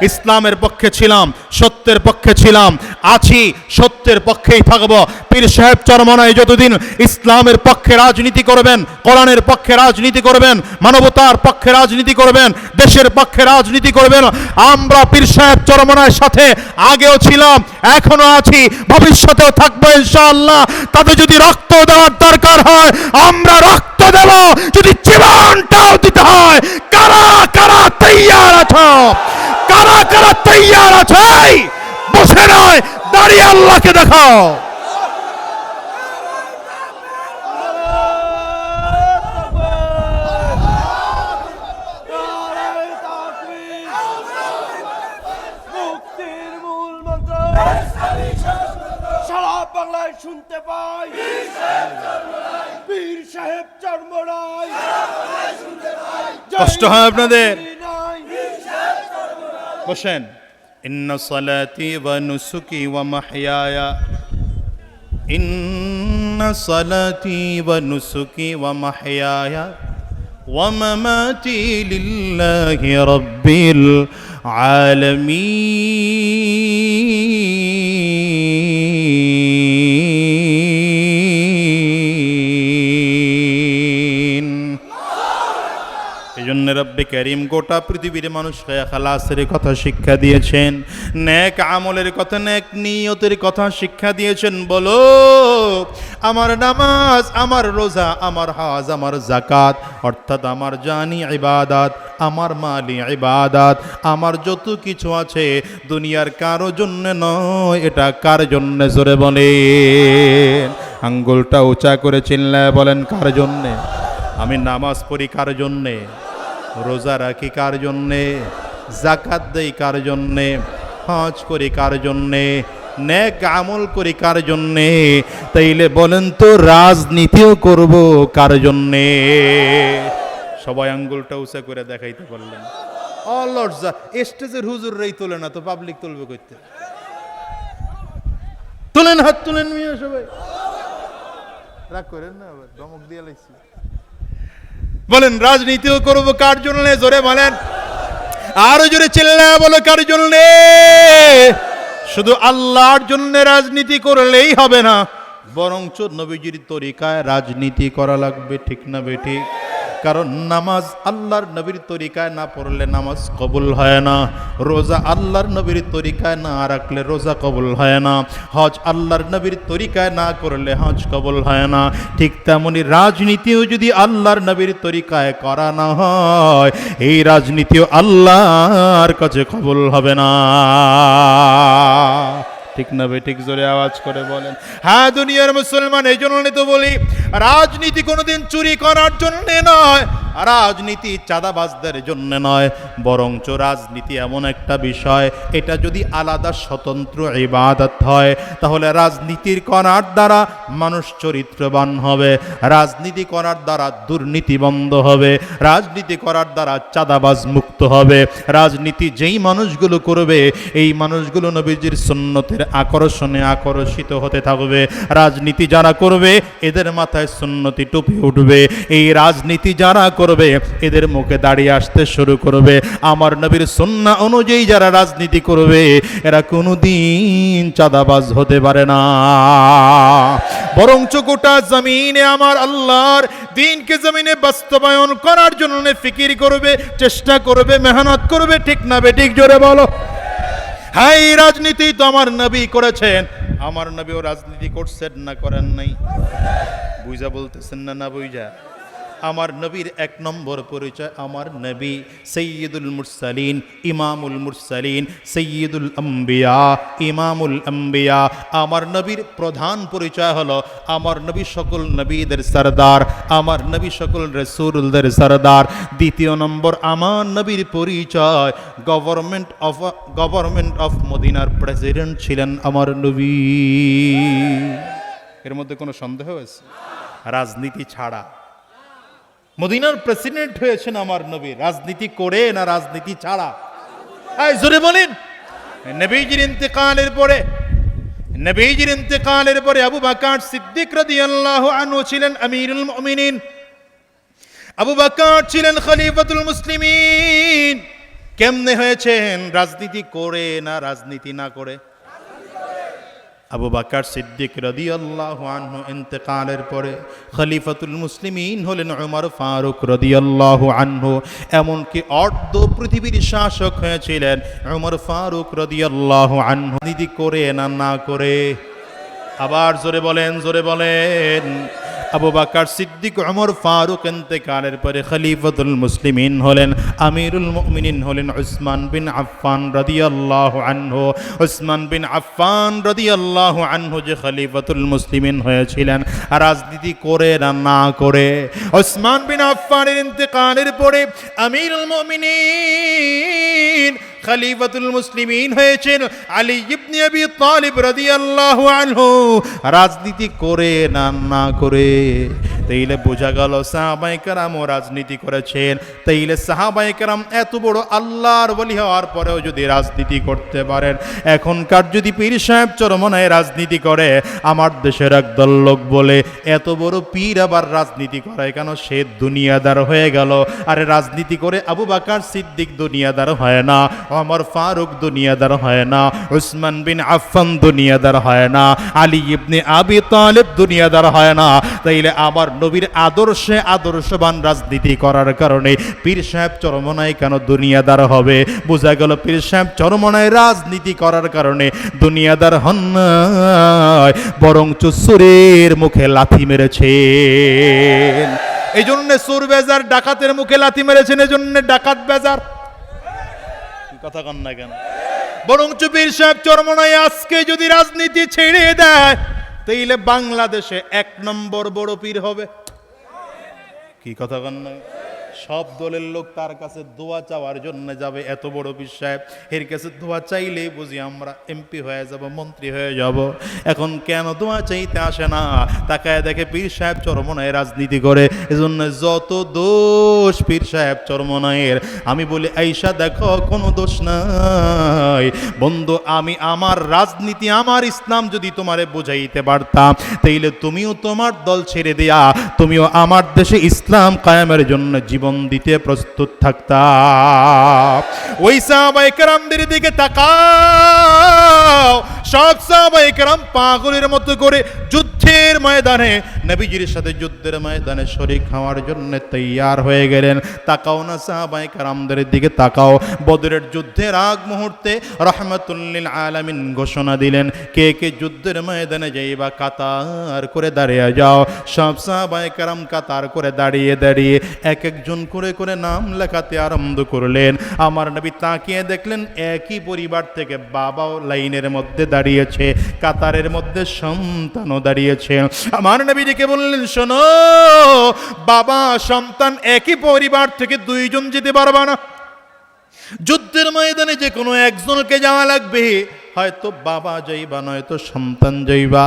ইসলামের পক্ষে ছিলাম, সত্যের পক্ষে ছিলাম, আছি, সত্যের পক্ষেই থাকবো। পীর সাহেব চরমনায় যতদিন ইসলামের পক্ষে রাজনীতি করবেন, কোরআনের পক্ষে রাজনীতি করবেন, মানবতার পক্ষে রাজনীতি করবেন, দেশের পক্ষে রাজনীতি করবেন, আমরা পীর সাহেব চরমনায়ের সাথে আগেও ছিলাম, এখনো আছি, ভবিষ্যতেও থাকবো ইনশাআল্লাহ। তাতে যদি রক্ত দেওয়ার দরকার হয় আমরা রক্ত দেব, যদি জীবনটাও দিতে হয়। কারা কারা তৈয়ার আছো? কারা কারা তৈয়ার আছে? বসে নয়, দাঁড়িয়ে আল্লাহকে দেখাও। সারা বাংলায় শুনতে পাই পীর সাহেব চরমনাই। কষ্ট হয় আপনাদের? বসেন। ইন্না সালাতি ওয়া নুসুকি ওয়া মাহইয়ায়া, ইন্না সালাতি ওয়া নুসুকি ওয়া মাহইয়ায়া ওয়া মামাতি লিল্লাহি রাব্বিল আলামিন। এই জন্য রব্বে কারীম গোটা পৃথিবীর মানুষকে খালাসের কথা শিক্ষা দিয়েছেন, নেক আমলের কথা, নেক নিয়তের কথা শিক্ষা দিয়েছেন। বলো, আমার নামাজ, আমার রোজা, আমার হজ, আমার যাকাত, অর্থাৎ আমার জানি ইবাদত, আমার মালি ইবাদত, আমার যত কিছু আছে দুনিয়ার কারো জন্য নয়, এটা কার জন্য? জোরে বলেন, আঙ্গুলটা উঁচা করে চিল্লায় বলেন, কার জন্যে? আমি নামাজ পড়ি কার জন্যে? রোজা রাখি কার জন্যে? যাকাত দেই কার জন্যে? হজ করি কার জন্যে? নেক আমল করি কার জন্যে? তাইলে বলেন তো, রাজনীতিও করব কার জন্যে? সবাই আঙ্গুলটা উঁচা করে দেখাইতে পারলেন। অলজ্জা, স্টেজের হুজুররাই তোলে না, তো পাবলিক তুলবে করতে? তুলেন, হাত তুলেন মিয়া সবাই, রাগ করেন না, আবার ধমক দিয়ে লাইছি। বলেন, রাজনীতিও করব কার জন্য? জোরে বলেন, আরো জোরে চিল্লায়া বলো, কার জন্য? শুধু আল্লাহর জন্য রাজনীতি করলেই হবে না, বরঞ্চ নবীজির তরিকায় রাজনীতি করা লাগবে, ঠিক না বেঠিক? কারণ নামাজ আল্লাহর নবীর তরিকায় না পড়লে নামাজ কবুল হয় না, রোজা আল্লাহর নবীর তরিকায় না রাখলে রোজা কবুল হয় না, হজ আল্লাহর নবীর তরিকায় না করলে হজ কবুল হয় না। ঠিক তেমনি রাজনীতিও যদি আল্লাহর নবীর তরিকায় করা না হয়, এই রাজনীতিও আল্লাহর কাছে কবুল হবে না, ঠিক না বেঠিক? জোরে আওয়াজ করে বলেন। হ্যাঁ দুনিয়ার মুসলমান, এই জন্য তো বলি, রাজনীতি কোনোদিন চুরি করার জন্য নয়, রাজনীতি চাঁদাবাজদের জন্য নয়, বরঞ্চ রাজনীতি এমন একটা বিষয়, এটা যদি আলাদা স্বতন্ত্র ইবাদত হয়, তাহলে রাজনীতির করার দ্বারা মানুষ চরিত্রবান হবে, রাজনীতি করার দ্বারা দুর্নীতি বন্ধ হবে, রাজনীতি করার দ্বারা চাঁদাবাজ মুক্ত হবে। রাজনীতি যেই মানুষগুলো করবে, এই মানুষগুলো নবীজির সুন্নতের মানুষের আকর্ষণে আকর্ষিত হতে থাকবে। রাজনীতি যারা করবে এদের মাথায় সুন্নতি টুপি উঠবে। এই রাজনীতি যারা করবে এদের মুখে দাঁড়িয়ে আসতে শুরু করবে। আমার নবীর সুন্নাহ অনুযায়ী যারা রাজনীতি করবে এরা কোনোদিন চাঁদাবাজ হতে পারে না, বরঞ্চ গোটা জমিনে আমার আল্লাহর দ্বীনকে জমিনে বাস্তবায়ন করার জন্য ফিকির করবে, চেষ্টা করবে, মেহনত করবে। ঠিক না বেঠিক? জোরে বলো। হ্যাঁ, এই রাজনীতি তো আমার নবী করেছেন। আমার নবীও রাজনীতি করছেন না করেন নাই? বুঝা বলতেছেন না? না বুঝা? আমার নবীর এক নম্বর পরিচয়, আমার নবী সৈয়দুল মুরসালিন, ইমামুল মুরসালিন, সৈয়দুল আম্বিয়া, ইমামুল আম্বিয়া। আমার নবীর প্রধান পরিচয় হলো আমার নবী সকল নবীদের সরদার, আমার নবী সকল রাসূলদের সরদার। দ্বিতীয় নম্বর আমার নবীর পরিচয় গভর্নমেন্ট অফ মদিনার প্রেসিডেন্ট ছিলেন আমার নবী। এর মধ্যে কোনো সন্দেহ আছে? রাজনীতি ছাড়া মদিনার প্রেসিডেন্ট হয়েছেন আমার নবী, রাজনীতি করে না রাজনীতি ছাড়া? জোরে বলেন। নবীজির ইন্তেকালের পরে আবু বকর সিদ্দিক রাদিয়াল্লাহু আনহু ছিলেন আমিরুল মুমিনিন। আবু বকর ছিলেন খলিফাতুল মুসলিমিন। কেমনে হয়েছেন? রাজনীতি করে না রাজনীতি না করে? আবু বকর সিদ্দিক রাদিয়াল্লাহু আনহু ইন্তেকালের পরে খলিফাতুল মুসলিমিন হলেন উমর ফারুক রাদিয়াল্লাহু আনহু। এমনকি অর্ধ পৃথিবীর শাসক হয়েছিলেন উমর ফারুক রাদিয়াল্লাহু আনহু। নীতি করে না না করে? আবার জোরে বলেন, জোরে বলেন। আবু বকর সিদ্দিক উমর ফারুক ইন্তেকালের পরে খলিফাতুল মুসলিমিন হলেন, আমিরুল মুমিনিন হলেন উসমান বিন আফফান রাদিয়াল্লাহু আনহু। উসমান বিন আফফান রাদিয়াল্লাহু আনহু যে খলিফাতুল মুসলিমিন হয়েছিলেন রাজনীতি করে না না করে? উসমান বিন আফফানের ইন্তেকালের পরে আমিরুল মুমিনিন খলিফাতুল মুসলিমিন হয়েছেন আলী ইবনে আবি তালিব রাদিয়াল্লাহু আনহু। রাজনীতি করে না না করে? তাইলে বোঝা গেল সাহাবায়ে কেরাম রাজনীতি করেছেন। তাইলে সাহাবায়ে কেরাম এত বড় আল্লাহর ওলি হওয়ার পরেও যদি রাজনীতি করতে পারেন, এখনকার যদি পীর সাহেব চরমনায় রাজনীতি করে, আমার দেশের একদল লোক বলে এত বড় পীর আবার রাজনীতি করে কেন? সে দুনিয়াদার হয়ে গেল। আরে রাজনীতি করে আবু বকর সিদ্দিক দুনিয়াদার হয় না, ওমর ফারুক দুনিয়াদার হয় না, উসমান বিন আফফান দুনিয়াদার হয় না, আলী ইবনে আবি তালিব দুনিয়াদার হয় না। তাইলে আমার নবীর আদর্শে আদর্শবান রাজনীতি করার কারণে পীর সাহেব চরমনায় কেন দুনিয়াদার হবে? বোঝা গেল পীর সাহেব চরমনায় রাজনীতি করার কারণে দুনিয়াদার হন নাই, বরঞ্চ চোরের মুখে লাথি মেরেছেন। এই জন্য চোর বেজার ডাকাতের মুখে লাথি মেরেছেন, এই জন্য ডাকাত বেজার। কথা কন না কেন? বরঞ্চ পীর সাহেব চরমনায় আজকে যদি রাজনীতি ছেড়ে দেয় তাইলে বাংলাদেশে এক নম্বর বড় পীর হবে। কি কথা কন না? সব দলের লোক তার কাছে দোয়া চাওয়ার জন্য যাবে। এত বড় পীর সাহেব, এর কাছে দোয়া চাইলেই বুঝি আমরা এমপি হয়ে যাব, মন্ত্রী হয়ে যাব। এখন কেন দোয়া চাইতে আসে না? তাকায় দেখে পীর সাহেব চরমনায় রাজনীতি করে। এজন্য যত দোষ পীর সাহেব চরমনায়ের, আমি বলি আইসা দেখো কোনো দোষ নাই বন্ধু। আমি আমার রাজনীতি, আমার ইসলাম যদি তোমারে বুঝাইতে পারতাম, তাইলে তুমিও তোমার দল ছেড়ে দেয়া তুমিও আমার দেশে ইসলাম কায়েমের জন্য জীবন দিতে প্রস্তুত থাকতা। ওই সাহাবায়ে কেরামদের দিকে তাকাও। সব সাহাবায়ে কেরাম পাগলের মতো করে যুদ্ধের ময়দানে, নবীজির সাথে যুদ্ধের ময়দানে শরীক হওয়ার জন্য তৈয়ার হয়ে গেলেন। তাকাও না সাহাবায়ে কেরামদের দিকে তাকাও। বদরের যুদ্ধের আগ মুহূর্তে রাহমাতুল লিল আলামিন ঘোষণা দিলেন, কে কে যুদ্ধের ময়দানে যাইবা কাতার করে দাঁড়িয়ে যাও। সব সাহাবায়ে কেরাম কাতার করে দাঁড়িয়ে দাঁড়িয়ে এক একজন করে করে নাম লেখাতে আরম্ভ করলেন। আমার নবী তাকিয়ে দেখলেন একই পরিবার থেকে বাবাও লাইনের মধ্যে দাঁড়িয়েছে, কাতারের মধ্যে সন্তানও দাঁড়িয়েছে। আমার নবী ডেকে বললেন, শোনো, বাবা সন্তান একই পরিবার থেকে দুইজন যেতে পারবা না। যুদ্ধের ময়দানে যে কোনো একজনকে যাওয়া লাগবে। হয়তো বাবা যাইবা নয়তো সন্তান যাইবা।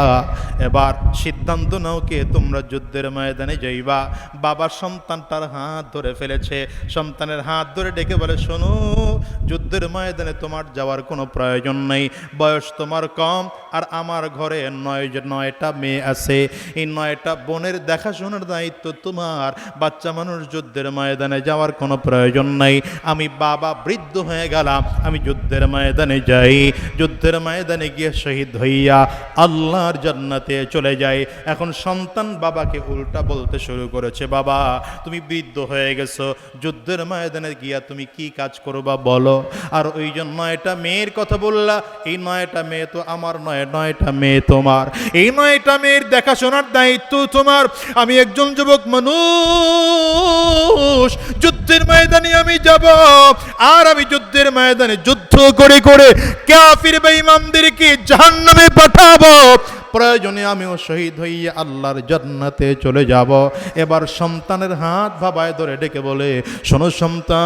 এবার সিদ্ধান্ত নাও কে তোমরা যুদ্ধের ময়দানে যাইবা। বাবা সন্তানটার হাত ধরে ফেলেছে, সন্তানের হাত ধরে ডেকে বলে, শোনো, যুদ্ধের ময়দানে তোমার যাওয়ার কোনো প্রয়োজন নেই, বয়স তোমার কম, আর আমার ঘরে 9টা মেয়ে আছে, এই 9টা বোনের দেখাশোনার দায়িত্ব তোমার। বাচ্চা মানুষ যুদ্ধের ময়দানে যাওয়ার কোনো প্রয়োজন নাই। আমি বাবা বৃদ্ধ হয়ে গেলাম, আমি যুদ্ধের ময়দানে যাই, যুদ্ধের ময়দানে গিয়ে শহীদ হইয়া আল্লাহর জান্নাতে চলে যাই। এখন সন্তান বাবাকে উল্টা বলতে শুরু করেছে, বাবা তুমি বৃদ্ধ হয়ে গেছো, যুদ্ধের ময়দানে গিয়া তুমি কি কাজ করবা বলো। আর ওই যে 9টা মেয়ের কথা বললা, এই 9টা মেয়ে তো আমার নয়, 9টা মেয়ে তোমার, এই 9টা মেয়ের দেখাশোনার দায়িত্ব তোমার। আমি একজন যুবক মানুষ, যুদ্ধের ময়দানে আমি যাব, আর আমি যুদ্ধের ময়দানে যুদ্ধ করে করে কাফির বেঈমানদেরকে জাহান্নামে পাঠাবো, প্রয়োজনে আমিও শহীদ হইয়া আল্লাহর জান্নাতে চলে যাব। এবার সন্তানের হাত বাবায় ধরে ডেকে বলে, শোনো সন্তান,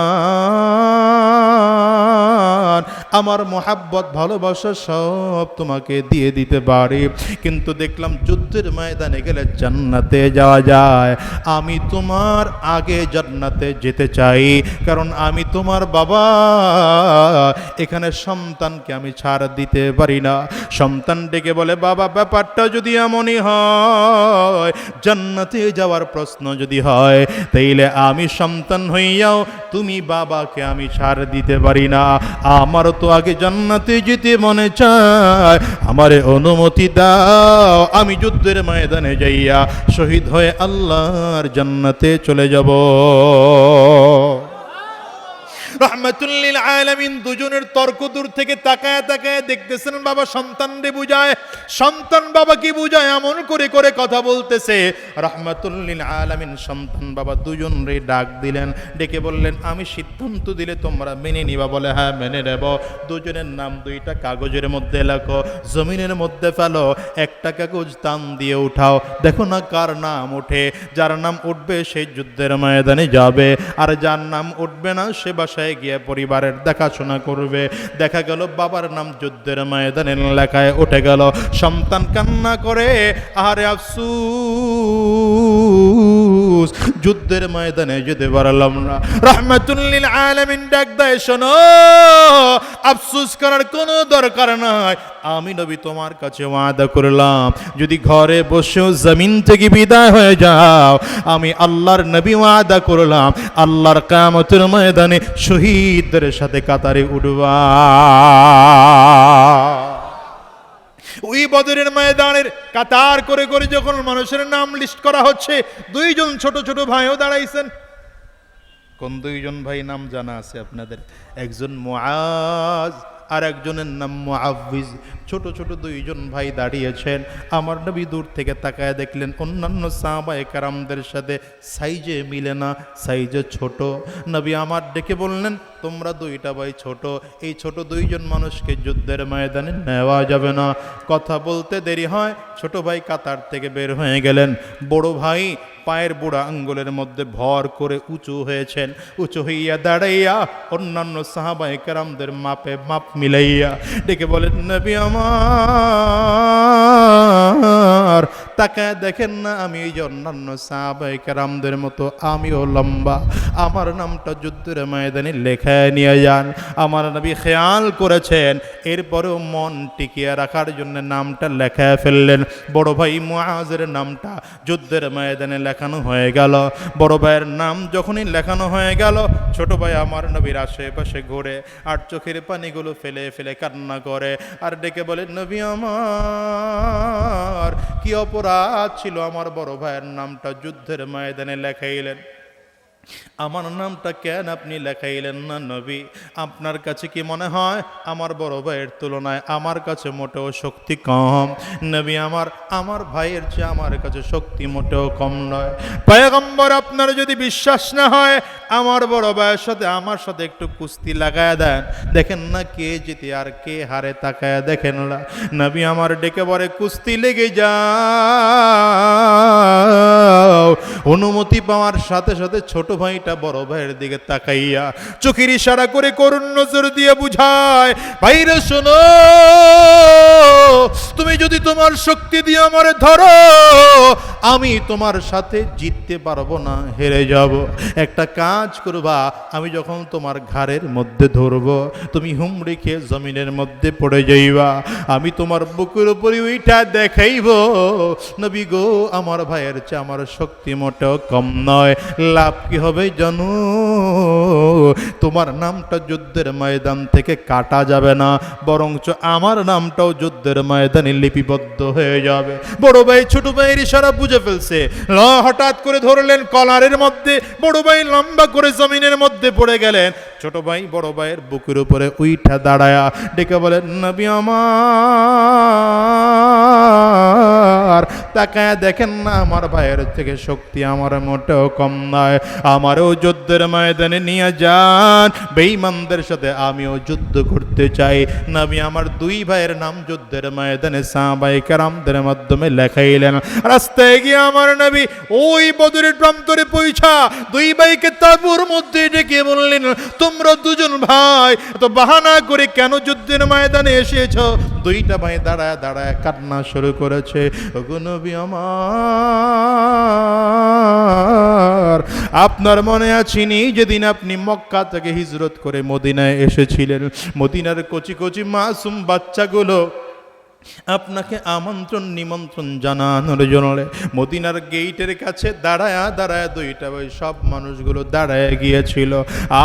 আমার মোহাব্বত ভালোবাসা সব তোমাকে দিয়ে দিতে পারি, কিন্তু দেখলাম যুদ্ধের ময়দানে গেলে জান্নাতে যাওয়া যায়। আমি তোমার আগে জান্নাতে যেতে চাই, কারণ আমি তোমার বাবা, এখানে সন্তানকে আমি ছাড় দিতে পারি না। সন্তান ডেকে বলে, বাবা ব্যাপারটা যদি এমনই হয়, জান্নাতে যাওয়ার প্রশ্ন যদি হয়, তাইলে আমি সন্তান হইয়াও তুমি বাবাকে আমি ছাড় দিতে পারি না। আমার তো আগে জান্নাতে যেতে মনে চায়, আমারে অনুমতি দাও, আমি যুদ্ধের ময়দানে যাইয়া শহীদ হয়ে আল্লাহর জান্নাতে চলে যাব। রহমাতুল লিল আলামিন দুজনের তর্ক দূর থেকে তাকায় তাকায় দেখতেছেন, বাবা সন্তানরে বুঝায়, সন্তান বাবাকে বুঝায়, এমন করে করে কথা বলতেছে। রহমাতুল লিল আলামিন সন্তান বাবা দুজনরে ডাক দিলেন, ডেকে বললেন, আমি সিদ্ধান্ত দিলে তোমরা মেনে নিবা? বলে, হ্যাঁ মেনে নেব। দুজনের নাম 2টা কাগজের মধ্যে লেখো, জমিনের মধ্যে ফেলো, একটা কাগজ টান দিয়ে উঠাও, দেখো না কার নাম ওঠে। যার নাম উঠবে সেই যুদ্ধের ময়দানে যাবে, আর যার নাম উঠবে না সে বাসায় গিয়ে পরিবারের দেখাশোনা করবে। দেখা গেল বাবার নাম যুদ্ধের ময়দানের লেখায় উঠে গেল। সন্তান কান্না করে, আরে আফসোস, যুদ্ধের ময়দানে যেতে পারলাম না। রহমাতুল লিল আলামিন ডাক দেয়, শোনো, আফসোস করার কোনো দরকার নাই। আমি নবী তোমার কাছে ওয়াদা করলাম, যদি ঘরে বসেও জমিন থেকে বিদায় হয়ে যাও, আমি আল্লাহর নবী ওয়াদা করলাম, আল্লাহর কিয়ামতের ময়দানে শহীদদের সাথে কাতারে উঠবা। ওই বদরের ময়দানের কাতার করে করে যখন মানুষের নাম লিস্ট করা হচ্ছে, 2জন ছোট ছোট ভাইও দাঁড়াইছেন। কোন 2জন ভাই নাম জানা আছে আপনাদের? একজন মুআজ, আর একজনের নাম মুআউযিজ। ছোট ছোট 2জন ভাই দাঁড়িয়েছেন। আমার নবী দূর থেকে তাকায় দেখলেন অন্যান্য সাহাবায়ে কেরামদের সাথে সাইজে মিলে না, সাইজে ছোট। নবী আমার ডেকে বললেন, তোমরা 2টা ভাই ছোট, এই ছোট 2জন মানুষকে যুদ্ধের ময়দানে নেওয়া যাবে না। কথা বলতে দেরি হয়, ছোট ভাই কাতার থেকে বের হয়ে গেলেন। বড় ভাই পায়ের বুড়া আঙ্গুলের মধ্যে ভর করে উঁচু হয়েছেন। উঁচু হইয়া দাঁড়াইয়া অন্যান্য সাহাবায়ে কেরামদের মাপে মাপ মিলাইয়া ডেকে বলেন, নবী আমার, তাকায় দেখেন না আমি এই যে অন্যান্য সাহাবায়ে কেরামদের মতো আমিও লম্বা, আমার নামটা যুদ্ধের ময়দানে লেখায় নিয়ে যান। আমার নবী খেয়াল করেছেন, এরপরেও মন টিকিয়ে রাখার জন্য নামটা লেখায় ফেললেন। বড় ভাই মুআজের নামটা যুদ্ধের ময়দানে লেখানো হয়ে গেল। বড় ভাইয়ের নাম যখনই লেখানো হয়ে গেল, ছোট ভাই আমার নবীর আশেপাশে ঘুরে আর চোখের পানিগুলো ফেলে ফেলে কান্না করে, আর ডেকে বলে, নবী আমার, কি অপরাধ ছিল আমার বড় ভাইয়ের নামটা যুদ্ধের ময়দানে লেখাইলেন? আমার নামটা কেন আপনি লেখাইলেন না নবী? আপনার কাছে কি মনে হয় আমার বড় ভাইয়ের তুলনায় আমার কাছে মোটেও শক্তি কম? নবী আমার ভাইয়ের চেয়ে আমার কাছে শক্তি মোটেও কম নয়। পয়গম্বর, আপনার যদি বিশ্বাস না হয়, আমার বড় ভাইয়ের সাথে আমার সাথে একটু কুস্তি লাগায় দেন, দেখেন না কে জিতে আর কে হারে, তাকায় দেখেন না। নবী আমার ডেকে বলে, কুস্তি লেগে যায়। যাও। অনুমতি পাওয়ার সাথে সাথে ছোট ভাইটা বড় ভাইয়ের দিকে তাকাইয়া চোখের ইশারা করে করুণ নজর দিয়ে বুঝায়, ভাইরে শোনো, তুমি যদি তোমার শক্তি দিয়ে আমারে ধরো, আমি তোমার সাথে জিততে পারবো না, হেরে যাব। একটা কাজ করবা, আমি যখন তোমার ঘাড়ের মধ্যে ধরবো, তুমি হুমড়ি খেয়ে জমিনের মধ্যে পড়ে যাইবা, আমি তোমার বুকের উপরে ওইটা দেখাইব, নবী গো আমার ভাইয়ের চেয়ে আমার শক্তি মোটেও কম নয়। লাভ কি হবে জানো? তোমার নামটা যুদ্ধের ময়দান থেকে কাটা যাবে না, বরঞ্চ আমার নামটাও যুদ্ধের ময়দানে লিপিবদ্ধ হয়ে যাবে। বড় ভাই ছোট ভাইয়ের ইশারা বুঝে ফেলছে, হঠাৎ করে ধরলেন কলারের মধ্যে, বড় ভাই লম্বা করে জমিনের মধ্যে পড়ে গেলেন। ছোট ভাই বড় ভাইয়ের বুকের উপরে উইঠা দাঁড়ায়া ডেকে বলেন, নবী আমার, তাকায় দেখেন না আমার ভাইয়ের থেকে শক্তি আমার মোটেও কম নয়, আমারও যুদ্ধের ময়দানে নিয়ে যান, বেঈমানদের সাথে আমিও যুদ্ধ করতে চাই। নবী আমার দুই ভাইয়ের নাম যুদ্ধের ময়দানে সাহাবায়ে কেরামদের মাধ্যমে লেখাইলেন। রাস্তায় গিয়ে আমার নবী ওই বদরের প্রান্তরে পৌঁছা দুই ভাইকে তাঁবুর মধ্যে ডেকে বললেন, তোমরা দুজন ভাই তো বাহানা করে কেন যুদ্ধের ময়দানে এসেছো? দুইটা ভাই দাঁড়ায় দাঁড়ায় কান্না শুরু করেছে, ওগো নবী আমার, আপনার মনে আছেনি যেদিন আপনি মক্কা থেকে হিজরত করে মদিনায় এসেছিলেন, মদিনার কচি কচি মাসুম বাচ্চাগুলো আপনাকে আমন্ত্রণ নিমন্ত্রণ জানানোর জন্য মদিনার গেইটের কাছে দাঁড়ায় দাঁড়ায় দুইটা ভাই সব মানুষগুলো দাঁড়ায় গিয়েছিল,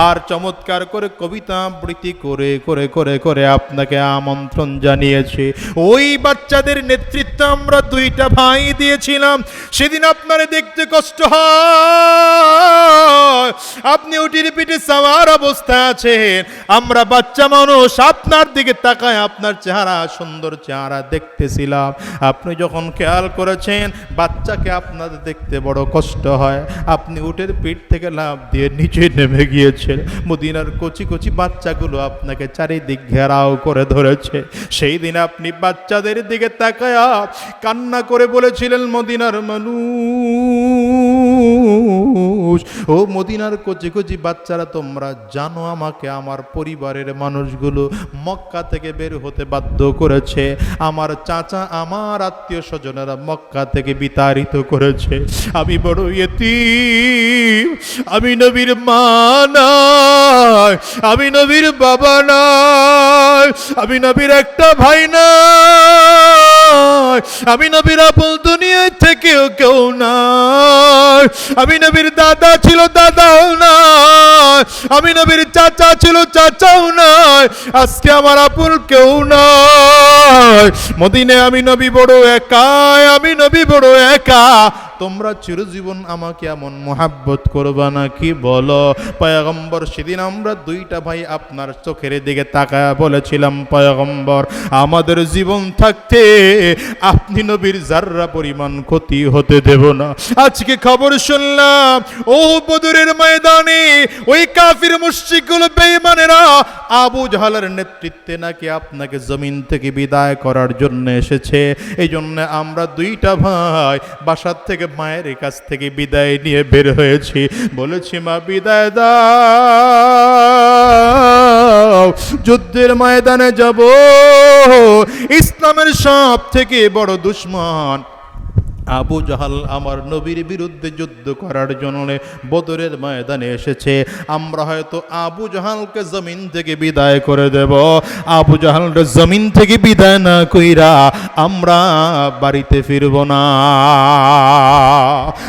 আর চমৎকার করে কবিতা আবৃত্তি করে করে করে করে আপনাকে আমন্ত্রণ জানিয়েছে। ওই বাচ্চাদের নেতৃত্ব আমরা দুইটা ভাই দিয়েছিলাম। সেদিন আপনারা দেখতে কষ্ট হয়, আপনি উটির পিঠে সাওয়ার অবস্থায় আছেন, আমরা বাচ্চা মানুষ আপনার দিকে তাকায় আপনার চেহারা, সুন্দর চেহারা দেখতেছিলাম। আপনি যখন খেয়াল করেছেন বাচ্চাকে আপনাদের দেখতে বড় কষ্ট হয়, আপনি উটের পিঠ থেকে লাফ দিয়ে নিচে নেমে গিয়েছেন। মদিনার কচি কচি বাচ্চাগুলো আপনাকে চারিদিক ঘেরাও করে ধরেছে। সেই দিন আপনি বাচ্চাদের দিকে তাকায়া কান্না করে বলেছিলেন, মদিনার মানুষ, ও মদিনার কচি কচি বাচ্চারা, তোমরা জানো আমাকে আমার পরিবারের মানুষগুলো মক্কা থেকে বের হতে বাধ্য করেছে, আমার চাচা আমার আত্মীয় স্বজনেরা মক্কা থেকে বিতাড়িত করেছে, আমি বড় ইয়েতিম, আমি নবীর মা নাই, আমি নবীর বাবা নাই, আমি নবীর একটা ভাই নাই, আমি নবীর আপন দুনিয়া থেকেও কেউ নাই, আমি নবীর দাদা ছিল দাদাও নাই, আমি নবীর চাচা ছিল চাচাও নাই, আজকে আমার আপন কেউ নাই। মদিনে আমি নবী বড় একা, আমি নবী বড় একা, তোমরা চিরজীবন আমাকে এমন মোহাব্বত করবা নাকি বলো? পয়গম্বর সেদিন আমরা দুইটা ভাই আপনার চোখের দিকে তাকায়া বলেছিলাম, পয়গম্বর আমাদের জীবন থাকতে আপনি নবীর যাররা পরিমাণ ক্ষতি হতে দেব না। আজকে খবর শুনলাম ও বদরের ময়দানে ওই কাফির মুশরিকগুলো বেঈমানেরা আবু জাহলের নেতৃত্বে নাকি আপনাকে জমিন থেকে বিদায় করার জন্য এসেছে। এই জন্য আমরা দুইটা ভাই বাসার থেকে মায়ের কাছ থেকে বিদায় নিয়ে বের হয়েছি, বলেছি মা বিদায় দাও, যুদ্ধের ময়দানে যাব। ইসলামের সব থেকে বড় দুশমন আবু জাহাল আমার নবীর বিরুদ্ধে যুদ্ধ করার জন্য বদরের ময়দানে এসেছে। আমরা হয়তো আবু জাহালকে জমিন থেকে বিদায় করে দেব, আবু জাহালকে জমিন থেকে বিদায় না কইরা আমরা বাড়িতে ফিরব না।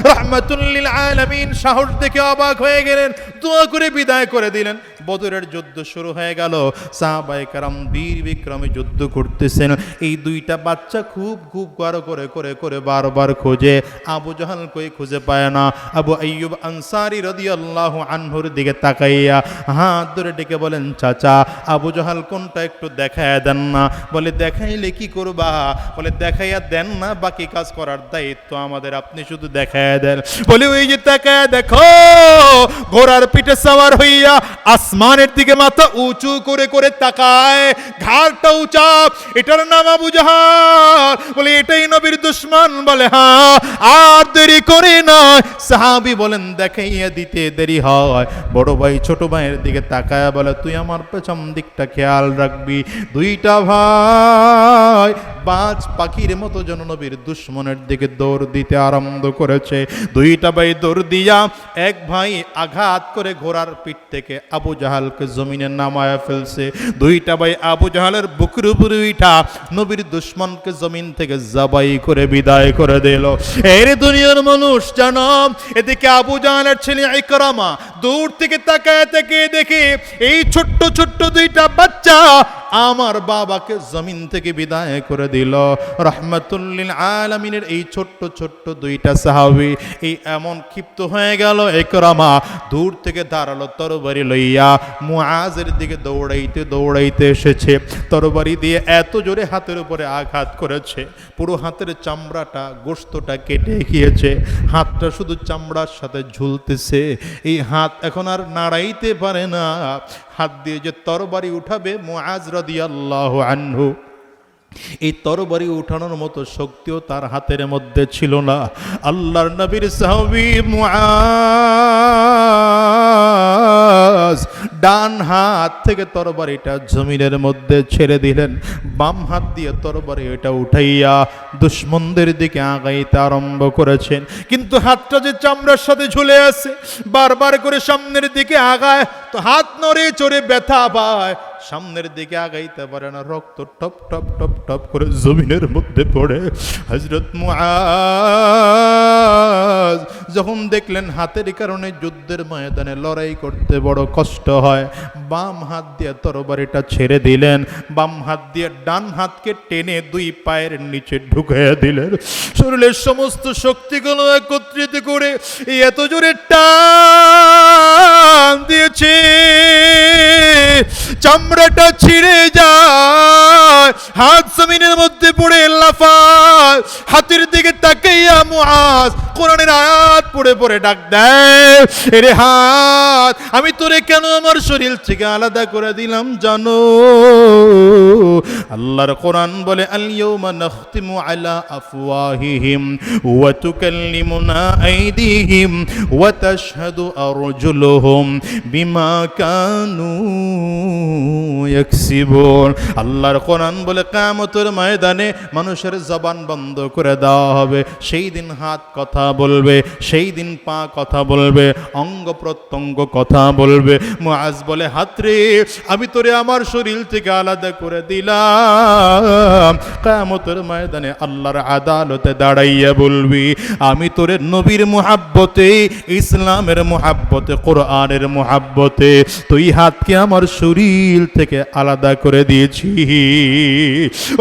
রাহমাতুল লিল আলামিন সাহস দেখে অবাক হয়ে গেলেন, দোয়া করে বিদায় করে দিলেন। বদরের যুদ্ধ শুরু হয়ে গেল, সাহাবায়ে কেরাম বীর বিক্রমে যুদ্ধ করতেছেন। এই দুইটা বাচ্চা খুব খুব করে করে করে বারবার খোঁজে, আবু জাহাল কই খুঁজে পায় না। আবু আইয়ুব আনসারী রাদিয়াল্লাহু আনহুর দিকে তাকাইয়া হাত ধরে ডেকে বলেন, চাচা আবু জাহাল কোনটা একটু দেখাইয়া দেন না। বলে দেখাইলে কি করবা? বলে দেখাইয়া দেন না, বাকি কাজ করার দায়িত্ব আমাদের, আপনি শুধু দেখাইয়া দেন। বলে ওই যে তাকাইয়া দেখো, ঘোড়ার পিঠে সাওয়ার হইয়া আসমানের দিকে মাথা উঁচু করে করে তাকায়, ঘাড়টা উঁচা। এটার নাম আবু জাহাল। বলে এটাই নবীর দুশমন? বলে হ্যাঁ। আর দেরি করে না, সাহাবী বলেন দেখাইয়া দিতে দেরি হয়। বড় ভাই ছোট ভাইয়ের দিকে তাকায় বলে তুই আমার পেছন দিকটা খেয়াল রাখবি। দুইটা ভাই বাজ পাখির মতো যেন নবীর দুশমনের দিকে দৌড় দিতে আরম্ভ করেছে। দুইটা ভাই দৌড় দিয়া এক ভাই আঘাত করে ঘোড়ার পিঠ থেকে আবু জাহালকে জমিনে নামায়া ফেলছে। দুইটা ভাই আবু জাহালের বুকের উপরে উঠা নবীর দুশমনকে জমিন থেকে জবাই করে বিদায় করে দিল। এর দুনিয়ার মানুষ জানো, এদিকে আবু জাহালের ছেলে ইকরামা দূর থেকে তাকায় তাকিয়ে দেখে এই ছোট্ট ছোট্ট দুইটা বাচ্চা আমার বাবাকে জমিন থেকে বিদায় করে দিল। রহমাতুল্লিল আলামিনের এই ছোট্ট ছোট্ট দুইটা সাহাবী এই এমন ক্ষিপ্ত হয়ে গেল, ইকরামা দূর থেকে দাঁড়ালো তরবারি লইয়া মুআজের দিকে দৌড়াইতে দৌড়াইতে এসেছে। তরবারি দিয়ে এত জোরে হাতের উপরে আঘাত করেছে, পুরো হাতের চামড়াটা গোশতটা কেটে গিয়েছে। হাতটা শুধু চামড়ার সাথে ঝুলতেছে। এই হাত এখন আর নাড়াইতে পারে না। হাত দিয়ে যে তরবারি উঠাবে মুআজ রাদিয়াল্লাহু আনহু, এই তরবারি উঠানোর মতো শক্তিও তার হাতের মধ্যে ছিল না। আল্লাহর নবীর সাহাবী মুআজ ডান হাত থেকে তরবারিটা জমিনের মধ্যে ছেড়ে দিলেন, বাম হাত দিয়ে তরবারি এটা উঠাইয়া দুশমনদের দিকে আগাইতে আরম্ভ করেছেন। কিন্তু হাতটা যে চামড়ার সাথে ঝুলে আছে, বারবার করে সামনের দিকে আগায় তো হাত নড়ে চড়ে ব্যথা পায়, সামনের দিকে আগাইতে পারে না, রক্ত টপ টপ টপ টপ করে জমিনের মধ্যে পড়ে। হযরত মুআজ যখন দেখলেন হাতের কারণে যুদ্ধের ময়দানে লড়াই করতে বড় কষ্ট হয়, বাম হাত দিয়ে তরবারিটা ছেড়ে দিলেন, বাম হাত দিয়ে ডান হাতকে টেনে দুই পায়ের নিচে ঢুকিয়ে দিলেন। শরীরের সমস্ত শক্তিগুলো একত্রিত করে এত জোরে টান দিয়েছে চামড়াটা ছিঁড়ে যায়, হাত জমিনের মধ্যে পড়ে লাফায়। হাতের দিকে তাকাইয়া মুআজ কোরআনের আয়াত পড়ে পড়ে ডাক দেয়, এরে হাত আমি তোরে কেন আমার শরীর থেকে আলাদা করে দিলাম জানো? আল্লাহর কোরআন বলে আল ইয়াউমা নাখতিমু আলা আফওয়াহিহিম ওয়া তুকাল্লিমুনা আইদিহিম ওয়া তাশহাদু আরজুলুহুম বিমা কানু ইয়াকসিবুন। আল্লাহর কোরআন বলে কিয়ামতের ময়দানে মানুষের জবান বন্ধ করে দেওয়া হবে। সেই দিন হাত কথা বলবে, সেই দিন পা কথা বলবে, অঙ্গ প্রত্যঙ্গ কথা বলবে। মুআজ বলে হাত রে আমি তোরে আমার শরীর থেকে আলাদা করে দিলাম। কিয়ামতের ময়দানে আল্লাহর আদালতে দাঁড়াইয়া বলবি আমি তোরে নবীর মুহাব্বতে, ইসলামের মুহাব্বতে, কোরআনের মুহাব্বতে তুই হাতকে আমার শরীর থেকে আলাদা করে দিয়েছি।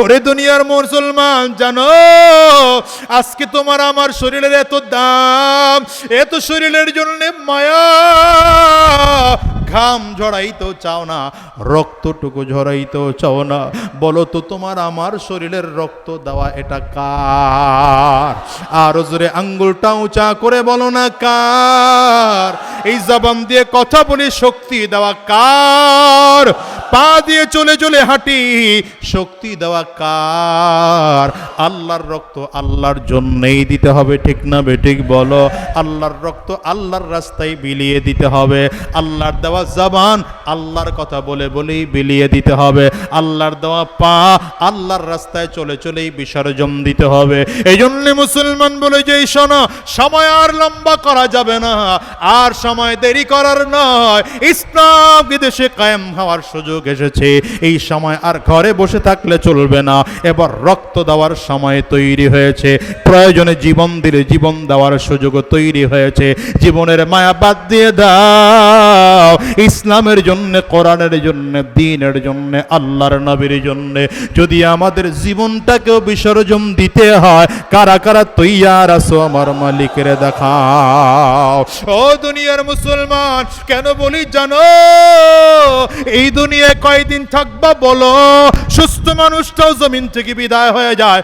ওরে দুনিয়ার মুসলমান জানো, আজকে তোমার আমার শরীরের এত দাম, এত শরীরের জন্য মায়া, ঘাম ঝরাইতেও চাও না, রক্তটুকু ঝরাইতেও চাও না। বলো তো তোমার আমার শরীরের রক্ত দেওয়া এটা কার? আর জোরে আঙ্গুলটা উঁচা করে বলো না কার? এই জবান দিয়ে কথা বলে শক্তি দেওয়া কার? পা দিয়ে চলে চলে হাঁটি শক্তি দেওয়া কার? আল্লাহর রক্ত আল্লাহর জন্যই দিতে হবে, ঠিক না বেঠিক বলো? আল্লাহর রক্ত আল্লাহর রাস্তায় বিলিয়ে দিতে হবে। আল্লাহর দেওয়া জবান আল্লাহর কথা বলে বলেই বিলিয়ে দিতে হবে। আল্লাহর দেওয়া পা আল্লাহর রাস্তায় চলে চলেই বিসর্জন দিতে হবে। এই জন্য মুসলমান বলে যে শোনো, সময় আর লম্বা করা যাবে না, আর সময় দেরি করার নয়। ইসলাম দেশে কায়েম হওয়ার সুযোগ এসেছে, এই সময় আর ঘরে বসে থাকলে চলবে না। এবার রক্ত দেওয়ার সময় তৈরি হয়েছে, প্রয়োজনে জীবন দিলে জীবন দেওয়ার সুযোগ তৈরি হয়েছে। জীবনের মায়া বাদ দিয়ে দাও, ইসলামের জন্য, কোরআনের জন্য, দ্বীনের জন্য, আল্লাহর নবীর জন্য যদি আমাদের জীবনটাকেও বিসর্জন দিতে হয়, কারা কারা তৈয়ার আছো আমার মালিকের দেখাও। ও দুনিয়ার মুসলমান, কেন বলি জানো? এই দুনিয়ায় কয়দিন থাকবা বলো? সুস্থ মানুষটাও জমিন থেকে বিদায় হয়ে যায়,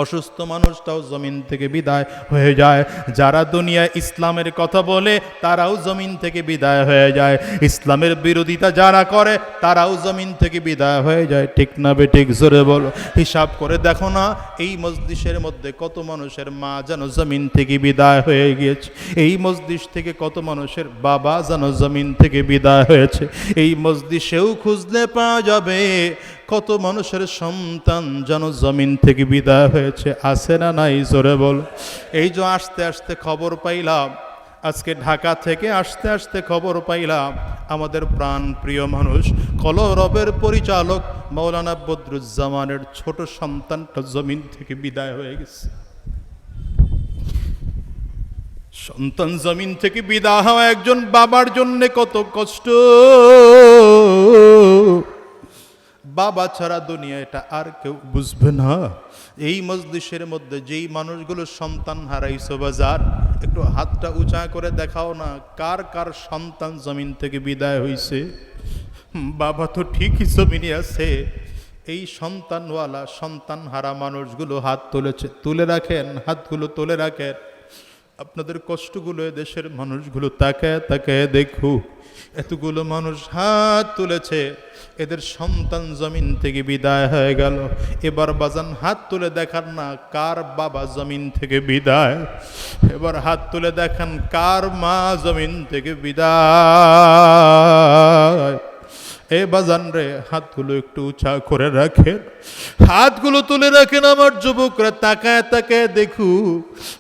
অসুস্থ মানুষটাও জমিন থেকে বিদায় হয়ে যায়, যারা দুনিয়ায় ইসলামের কথা বলে তারাও জমিন থেকে বিদায় হয়ে যায়, ইসলামের বিরোধিতা যারা করে তারাও জমিন থেকে বিদায় হয়ে যায়। ঠিক না বেঠিক? জোরে বলো। হিসাব করে দেখো না, এই মজলিসের মধ্যে কত মানুষের মা যেন জমিন থেকে বিদায় হয়ে গিয়েছে, এই মজলিস থেকে কত মানুষের বাবা যেন জমিন থেকে বিদায় হয়েছে, এই মজলিসেও খুঁজলে পাওয়া যাবে কত মানুষের সন্তান যেন জমিন থেকে বিদায় হয়েছে। আছে না নাই? জোরে বল। এই যে আস্তে আস্তে খবর পাইলাম, আজকে ঢাকা থেকে আস্তে আস্তে খবর পাইলাম আমাদের প্রাণ প্রিয় মানুষ কলরবের পরিচালক মাওলানা বদরুজ্জামানের ছোট সন্তানটা জমিন থেকে বিদায় হয়ে গেছে। সন্তান জমিন থেকে বিদায় হওয়া একজন বাবার জন্য কত কষ্ট। বাবা ছাড়া দুনিয়া এটা আর কেউ বুঝবে না। এই মজলিসের মধ্যে যেই মানুষগুলো সন্তান হারাইছো বাজার, একটু হাতটা উঁচা করে দেখাও না, কার কার সন্তান জমিন থেকে বিদায় হইছে? বাবা তো ঠিকই জমিনে আছে। এই সন্তানওয়ালা সন্তান হারা মানুষগুলো হাত তুলেছে, তুলে রাখেন, হাতগুলো তুলে রাখেন। আপনাদের কষ্টগুলো দেশের মানুষগুলো তাকায় তাকায় দেখুক, এতগুলো মানুষ হাত তুলেছে, এদের সন্তান জমিন থেকে বিদায় হয়ে গেল। এবার বাজান হাত তুলে দেখান না কার বাবা জমিন থেকে বিদায়, এবার হাত তুলে দেখান কার মা জমিন থেকে বিদায়। এ বাজান রে, হাতগুলো একটু উঁচা করে রাখেন, হাতগুলো তুলে রাখেন। আমার যুবকরা তাকায় তাকায় দেখু,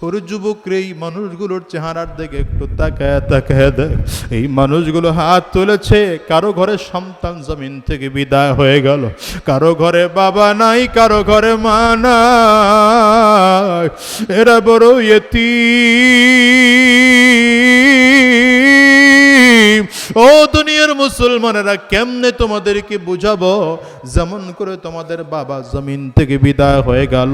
ওর যুবকরা এই মানুষগুলোর চেহারার দিকে একটু তাকায় তাকায় দেখ। এই মানুষগুলো হাত তুলেছে, কারো ঘরে সন্তান জমিন থেকে বিদায় হয়ে গেল, কারো ঘরে বাবা নাই, কারো ঘরে মা নাই, এরা বড় ইতিম। ও দুনিয়ার মুসলমানেরা, কেমনে তোমাদেরকে বুঝাবো? যেমন করে তোমাদের বাবা জমিন থেকে বিদায় হয়ে গেল,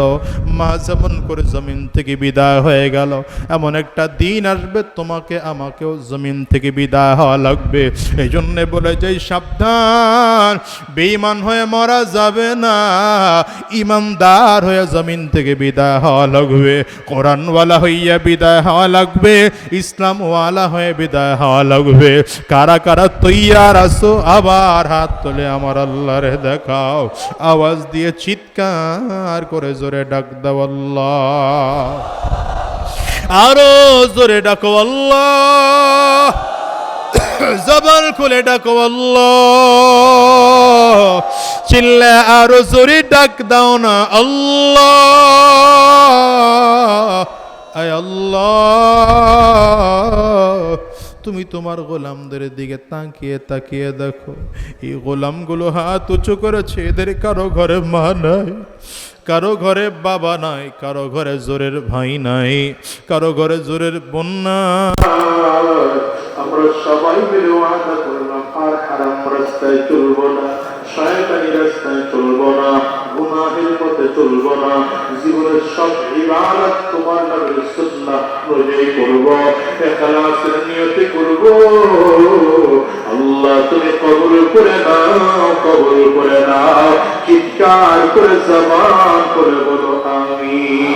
মা যেমন করে জমিন থেকে বিদায় হয়ে গেল, এমন একটা দিন আসবে তোমাকে আমাকেও জমিন থেকে বিদায় হওয়া লাগবে। এই জন্যে বলে যাই সাবধান, বেঈমান হয়ে মরা যাবে না, ইমানদার হয়ে জমিন থেকে বিদায় হওয়া লাগবে, কোরআনওয়ালা হইয়া বিদায় হওয়া লাগবে, ইসলামওয়ালা হয়ে বিদায় হওয়া লাগবে। কারা কারা তৈয়ার আছো? আবার হাত তুলে আমার আল্লাহরে দেখাও, আওয়াজ দিয়ে চিৎকার করে জোরে ডাক দাও আল্লাহ, আরো জোরে ডাকো আল্লাহ, জবান খুলে ডাকো আল্লাহ, চিল্লে আরো জোরে ডাক দাও না আল্লাহ। আয় আল্লাহ, তুমি তোমার গোলামদের দিকে তাকিয়ে তাকিয়ে দেখো, এই গোলামগুলো হাত উঁচু করেছে, এদের কারো ঘরে মা নাই, কারো ঘরে বাবা নাই, কারো ঘরে জোরের ভাই নাই, কারো ঘরে জোরের বোন নাই। আমরা সবাই মিলে ওয়াদা করলাম আর হারাম রাস্তায় চলবো না, শয়তানি রাস্তায় চলবো না, গুনাহের পথে চলবো না, জীবনের সব ইবাদত তোমার নবীর সুন্নাহ অনুযায়ী করব, ইখলাসের নিয়তে করব। আল্লাহ তুমি কবুল করে নাও, কবুল করে নাও। চিৎকার করে জবান করে বলো আমিন।